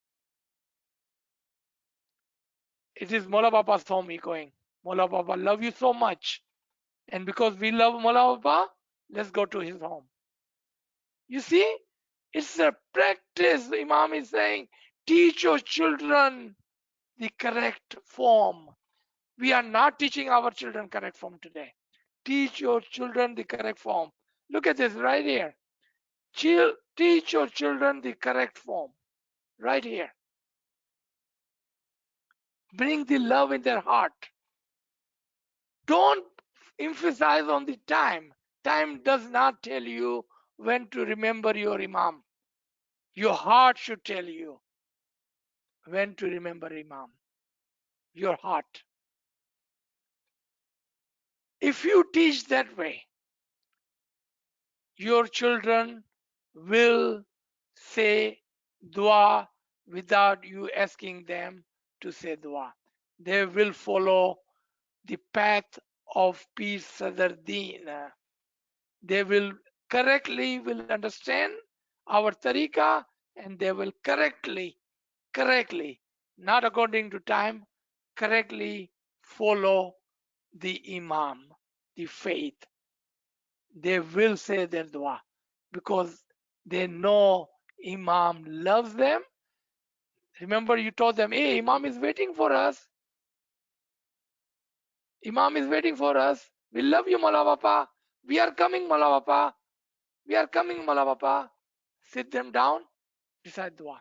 It is Mola Bapa's home we're going. Mola Bapa love you so much. And because we love Mola Bapa, let's go to his home. You see, it's a practice. Imam is saying, teach your children the correct form. We are not teaching our children correct form today. Teach your children the correct form. Look at this right here. Teach your children the correct form. Right here. Bring the love in their heart. Don't emphasize on the time. Time does not tell you when to remember your Imam. Your heart should tell you when to remember Imam. Your heart. If you teach that way, your children will say dua without you asking them to say dua. They will follow the path of Peer Sadr Deen. They will will understand our tariqah, and they will correctly, not according to time, correctly follow the Imam, the faith. They will say their dua because they know Imam loves them. Remember, you told them, hey, Imam is waiting for us. Imam is waiting for us. We love you, Mawla Bapa. We are coming, Mawla Bapa. We are coming, Mawla Bapa. Sit them down, recite dua.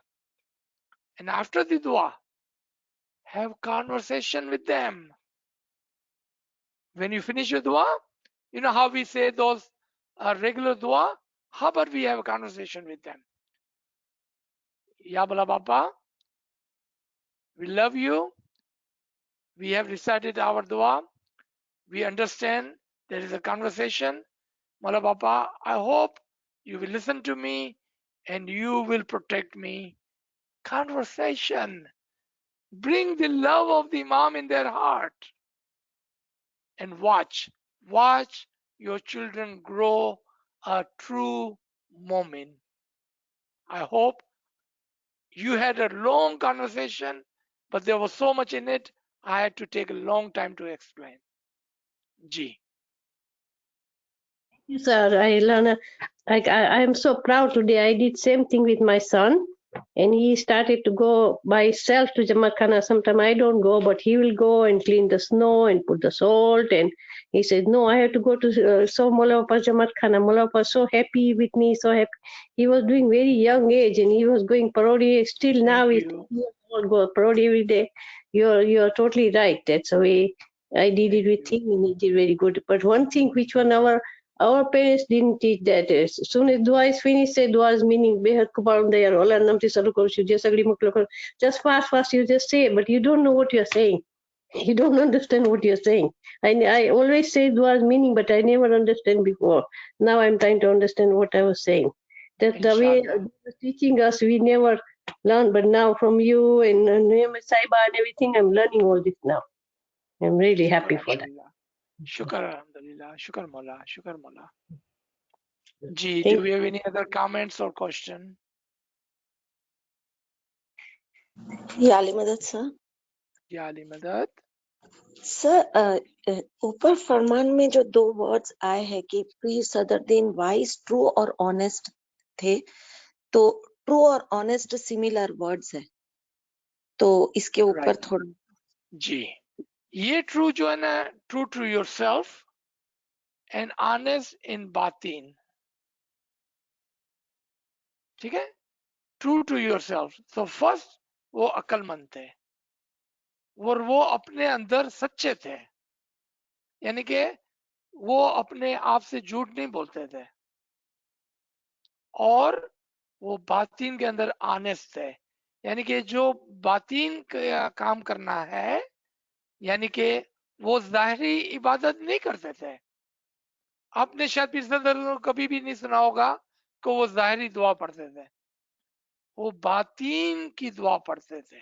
And after the dua, have conversation with them. When you finish your dua, you know how we say those regular dua? How about we have a conversation with them? Ya Mawla Bapa, we love you. We have recited our dua. We understand there is a conversation. Mawla Bapa, I hope you will listen to me and you will protect me. Conversation. Bring the love of the Imam in their heart. And watch your children grow a true mu'min. I hope you had a long conversation, but there was so much in it, I had to take a long time to explain. Ji. Yes, sir. I am so proud today. I did same thing with my son, and he started to go by himself to Jamakhana. Sometimes I don't go, but he will go and clean the snow and put the salt. And he said, "No, I have to go to so Molapa Jamakhana." Molapa so happy with me, so happy. He was doing very young age, and he was going parody. Still now Thank he's you. go parody every day. You're totally right. That's the way I did it Thank with you. him, and he did very good. But one thing which one our parents didn't teach that. As soon as dua is finished, say dua is meaning behat kubaram dayar Allah namti salu korshu just agri muklo. Just fast, you just say, but you don't know what you're saying. You don't understand what you're saying. I always say dua's meaning, but I never understand before. Now I'm trying to understand what I was saying. That the way Inshallah. he was teaching us, we never learned, but now from you and Saiba and everything, I'm learning all this now. I'm really Shukar happy for that. Alhamdulillah. Shukar Alhamdulillah. Shukar Mola. Shukar Mola. Ji, Thank do we have any other comments or question? या अली मदद sir Ya Ali Madad. Sir ऊपर फरमान में जो दो words आए हैं कि पीर Sadruddin vice true और ऑनेस्ट थे, तो ट्रू और ऑनेस्ट सिमिलर वर्ड्स है, तो इसके ऊपर Right. थोड़ा जी, ये ट्रू जो है ना, true to yourself and honest in बातीन, ठीक है, ट्रू टू योरसेल्फ। तो फर्स्ट वो अक्लमंद थे और वो अपने अंदर सच्चे थे, यानी कि वो अपने आप से झूठ नहीं बोलते थे, और वो बातीन के अंदर ऑनेस्ट थे, यानी कि जो बातीन का काम करना है, यानी कि वो जाहिरी इबादत नहीं करते थे। आपने शायद पिछले दर्जों कभी भी नहीं सुना होगा कि वो जाहिरी दुआ पढ़ते थे, वो बातीन की दुआ पढ़ते थे,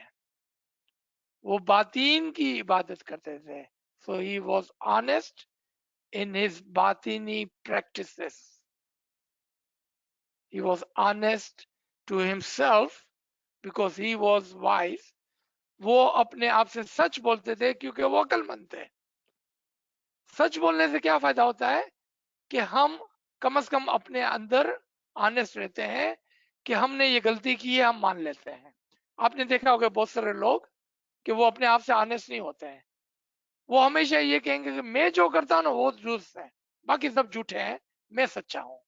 वो बातीन की इबादत करते थे। So he was honest in his बातीनी practices, he was honest to himself because he was wise। वो अपने आप से सच बोलते थे क्योंकि वो अक्लमंद थे। सच बोलने से क्या फायदा होता है कि हम कम से कम अपने अंदर ऑनेस्ट रहते हैं कि हमने ये गलती की है, हम मान लेते हैं। आपने देखा होगा बहुत सारे लोग कि वो अपने आप से ऑनेस्ट नहीं होते हैं, वो हमेशा ये कहेंगे कि मैं जो करता हूँ ना वो दुरुस्त है, बाकी सब झूठे हैं, मैं सच्चा हूँ।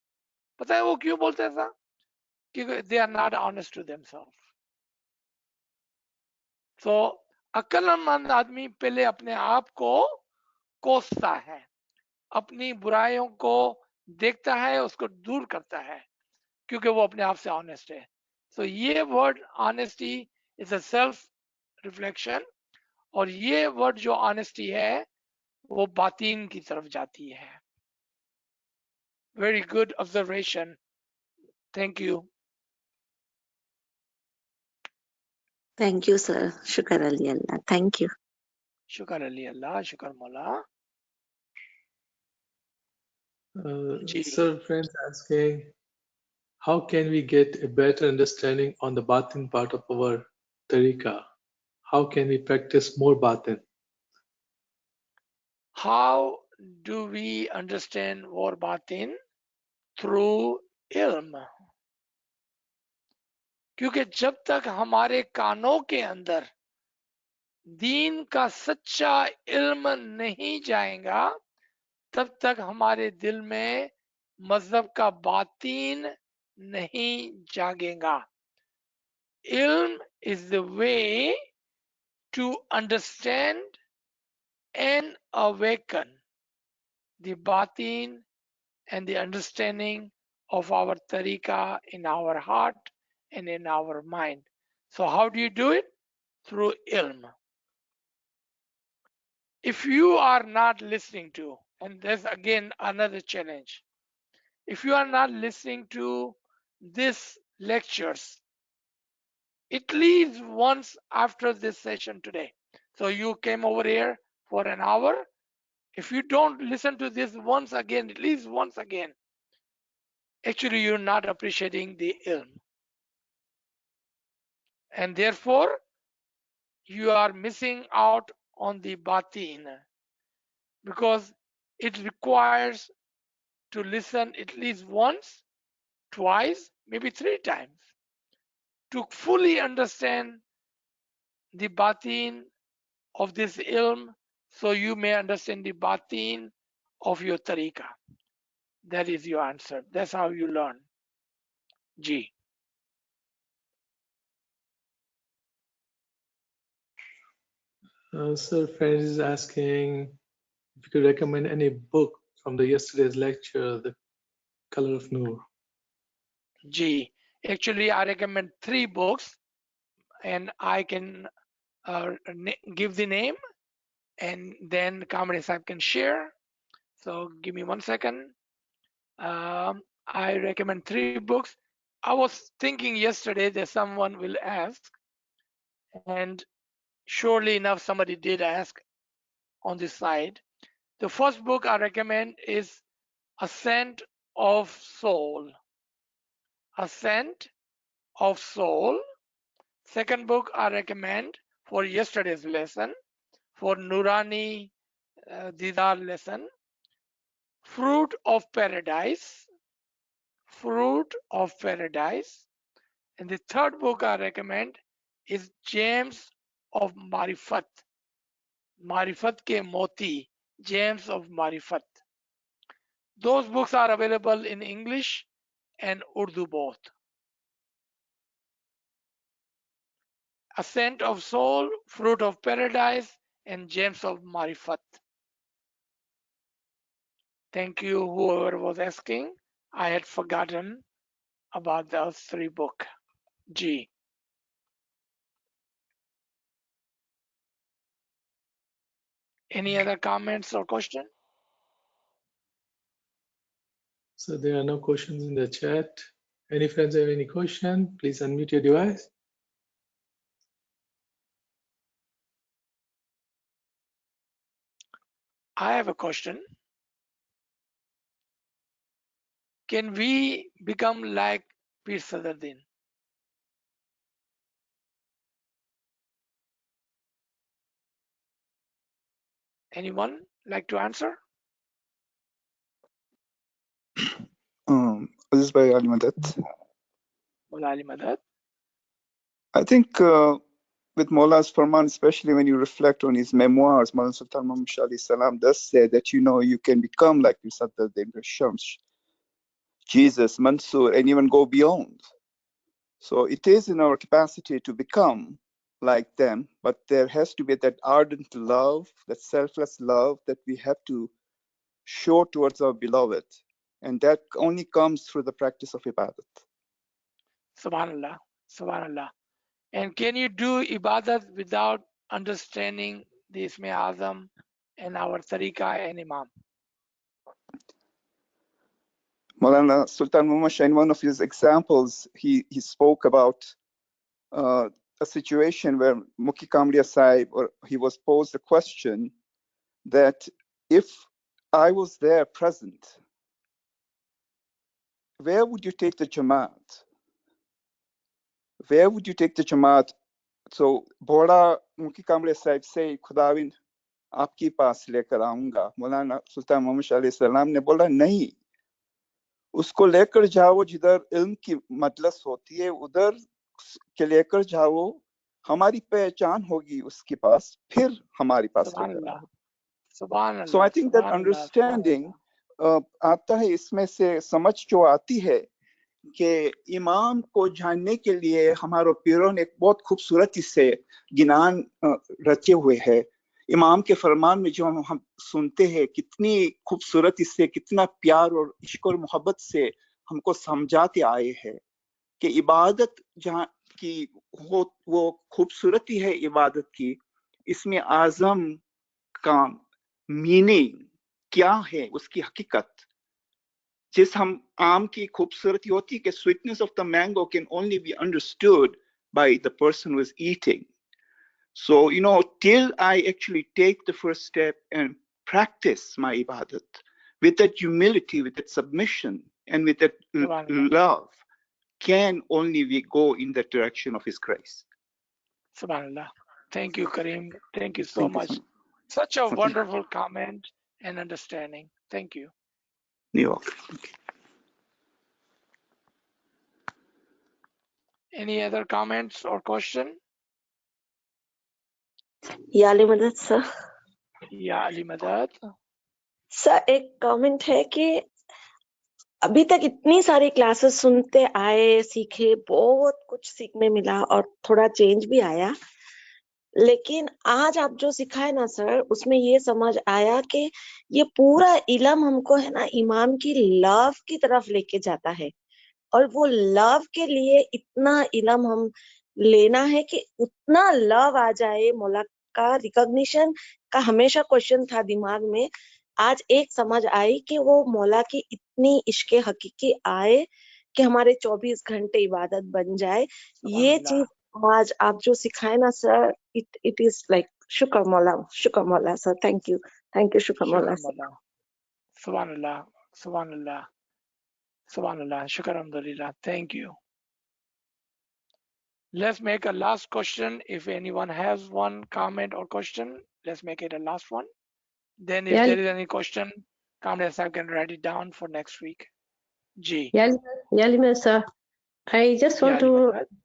पता है वो क्यों बोलते हैं ऐसा? क्योंकि they are not honest to themselves. तो अक्लमंद आदमी पहले अपने आप को कोसता है, अपनी बुराइयों को देखता है, उसको दूर करता है, क्योंकि वो अपने आप से ऑनेस्ट है। तो ये word honesty is a self reflection, और ये वर्ड जो ऑनेस्टी है वो बातीन की तरफ जाती है। Very good observation, thank you. Thank you sir, शुक्र अली अल्लाह, थैंक यू। शुक्र अली अल्लाह, शुक्र मौला। जी, Sir, friends asking, how can we get a better understanding on the batin part of our tariqa? How can we practice more batin? how do we understand war batin? Through ilm। क्योंकि जब तक हमारे कानों के अंदर दीन का सच्चा इल्म नहीं जाएगा, तब तक हमारे दिल में मजहब का बातीन नहीं जागेगा। इल्म is the way to understand and awaken the बातीन and the understanding of our tariqa in our heart and in our mind. So how do you do it? Through ilm. If you are not listening to, and there's again another challenge, if you are not listening to these lectures at least once after this session today, so you came over here for an hour, if you don't listen to this once again, at least once again, actually you're not appreciating the ilm, and therefore you are missing out on the batin, because it requires to listen at least once, twice, maybe 3 times to fully understand the batin of this ilm, so you may understand the batin of your tariqa. That is your answer. That's how you learn. Ji. Sir, friends is asking if you could recommend any book from the yesterday's lecture, The Color of Noor. Ji. Actually, I recommend 3 books, and I can give the name. and then Kamre Sahib can share. So give me 1 second. I recommend 3 books. I was thinking yesterday that someone will ask, and surely enough, somebody did ask on this side. The first book I recommend is Ascent of Soul. Ascent of Soul. Second book I recommend for yesterday's lesson, for Nurani Didar lesson, Fruit of Paradise. Fruit of Paradise. And the third book I recommend is Gems of Marifat. Marifat ke Moti, Gems of Marifat. Those books are available in English and Urdu both. Ascent of Soul, Fruit of Paradise, and Gems of Marifat. Thank you, whoever was asking. I had forgotten about those 3 books. G. Any other comments or question? So there are no questions in the chat. Any friends have any question? Please unmute your device. I have a question. Can we become like Pir Sadruddin? Anyone like to answer? Aziz Bhai Ali Madad. Mullah Ali Madad. I think with Mawla's Farman, especially when you reflect on his memoirs, Maulana Sultan Muhammad Shah alayhi salam does say that, you know, you can become like Sadruddin, Shams, Jesus, Mansur, and even go beyond. So it is in our capacity to become like them, but there has to be that ardent love, that selfless love that we have to show towards our beloved. And that only comes through the practice of ibadat. Subhanallah. Subhanallah. And can you do ibadat without understanding the Isme Azam and our tariqah and Imam? Maulana Sultan Muhammad Shah, in one of his examples, he spoke about a situation where Mukhi Kamriya Sahib, or he was posed a question that if I was there present, where would you take the Jamaat? Where would you take the Jamaat? So Bhoda Mukhi Kamriya Sahib say, Khudawind, आपकी पास लेकर आऊंगा. मौलाना सुल्तान मोहम्मद शाह अलैहि सलाम ने बोला नहीं, उसको लेकर जाओ जिधर इल्म की मजलिस होती है, उधर के लेकर जाओ, हमारी पहचान होगी उसके पास, फिर हमारे पास लेकर आओ. Subhanallah. So I think that understanding आता है, इसमें से समझ जो आती है कि इमाम को जानने के लिए हमारे पीरों ने एक बहुत खूबसूरती से गिनान रचे हुए हैं. इमाम के फरमान में जो हम सुनते हैं, कितनी खूबसूरती से, कितना प्यार और इश्क और मोहब्बत से हमको समझाते आए हैं कि इबादत जहाँ की हो, वो खूबसूरती है इबादत की. इसमें आज़म का मीनिंग क्या है, उसकी हकीकत. जिस हम आम की खूबसूरती होती है कि sweetness of the mango can only be understood by the person who is eating. So, you know, till I actually take the first step and practice my ibadat with that humility, with that submission, and with that love, can only we go in the direction of His grace. Subhanallah. Thank you, Kareem. Thank you so much. Such a wonderful comment and understanding. Thank you. You're welcome. Any other comments or question? या अली मदद sir. या अली मदद. Sir एक comment है कि अभी तक इतनी सारी क्लासेस सुनते आए, सीखे, बहुत कुछ सीखने मिला और थोड़ा चेंज भी आया, लेकिन आज आप जो सिखाए ना सर, उसमें ये समझ आया कि ये पूरा इल्म हमको है ना इमाम की लव की तरफ लेके जाता है, और वो लव के लिए इतना इल्म हम लेना है कि उतना लव आ जाए, मौला का रिकॉग्निशन का हमेशा क्वेश्चन था दिमाग में, आज एक समझ आई कि वो मौला की इतनी इश्क़े हकीकी आए कि हमारे 24 घंटे इबादत बन जाए। ये चीज आज आप जो सिखाए ना सर, इट इज लाइक शुक्र मौला सर, थैंक यू शुक्र मौला sir. Subhanallah, Subhanallah, Subhanallah, Shukr Alhamdulillah. Thank you. Let's make a last question. If anyone has one comment or question, let's make it a last one. Then if there is any question, Kamlesh sir can write it down for next week. Ji. Yalima sir, I just want to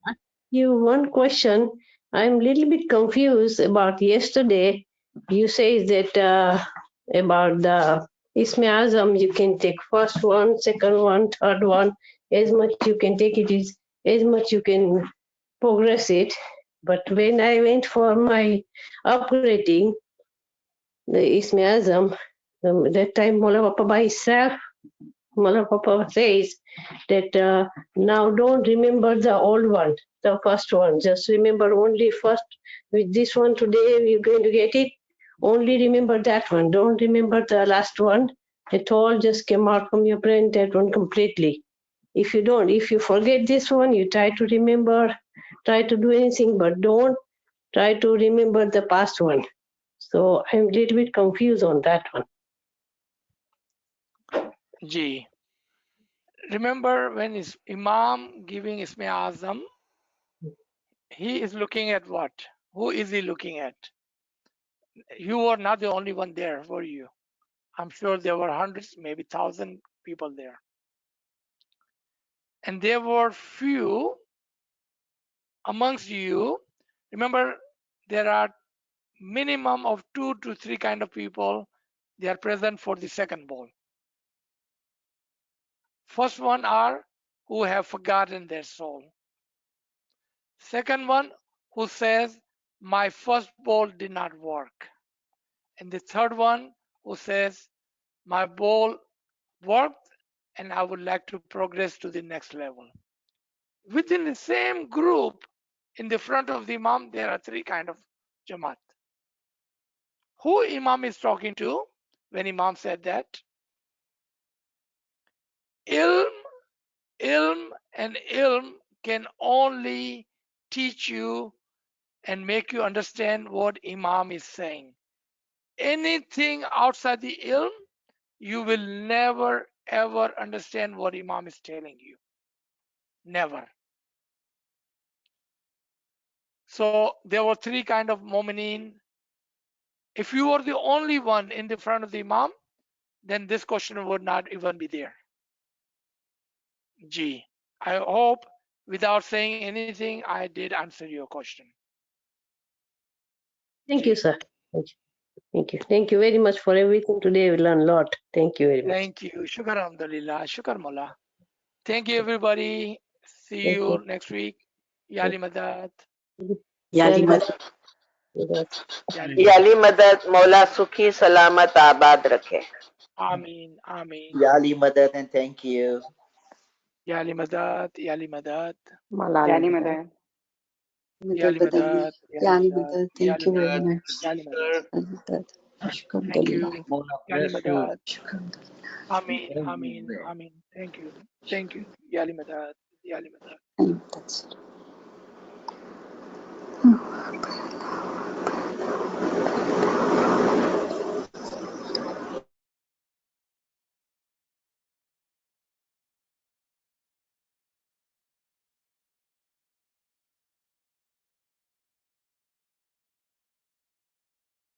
ask you one question. I'm a little bit confused about yesterday. You say that about the Isme Azam, you can take first one, second one, third one, as much you can take it is as much you can progress it. But when I went for my upgrading, the Isme Azam, that time Mola Papa by itself, Mola Papa says that now don't remember the old one, the first one. Just remember only first. With this one today, you're going to get it. Only remember that one. Don't remember the last one at all. Just came out from your brain that one completely. If you forget this one, you try to remember, try to do anything, but don't try to remember the past one. So I'm a little bit confused on that one. Ji. Remember when is Imam giving Isme Azam, he is looking at what? Who is he looking at? You were not the only one there, were you? I'm sure there were hundreds, maybe 1,000 people there. And there were few amongst you. Remember, there are minimum of 2 to 3 kind of people. They are present for the second bowl. First one are who have forgotten their soul. Second one who says, my first bowl did not work. And the third one who says, my bowl worked and I would like to progress to the next level. Within the same group, in the front of the Imam, there are 3 kind of Jamaat. Who Imam is talking to when Imam said that? Ilm and ilm can only teach you and make you understand what Imam is saying. Anything outside the ilm, you will never ever understand what Imam is telling you. Never. So there were 3 kind of mu'mineen. If you were the only one in the front of the Imam, then this question would not even be there. G. I hope without saying anything, I did answer your question. Thank you, sir. Thank you. Thank you very much for everything today. We learned a lot. Thank you very much. Thank you. Shukar Alhamdulillah. Shukar Mullah. Thank you, everybody. See you next week. Yali Madad. Yali Madad. याली मदद मौला सुखी सलामत आबाद रखे. Ameen. Ameen. Yali Madad, and thank you. Yali Madad. Yali Madad. Yali Madad. Yali Madad. Yali Madad. Thank you very much. Yali Madad. Shukran Thank you. Mola Yali bless you. Madad. Ameen. Ameen. Ameen. Thank you. Thank you. Yali Madad. Yali Madad. That's it.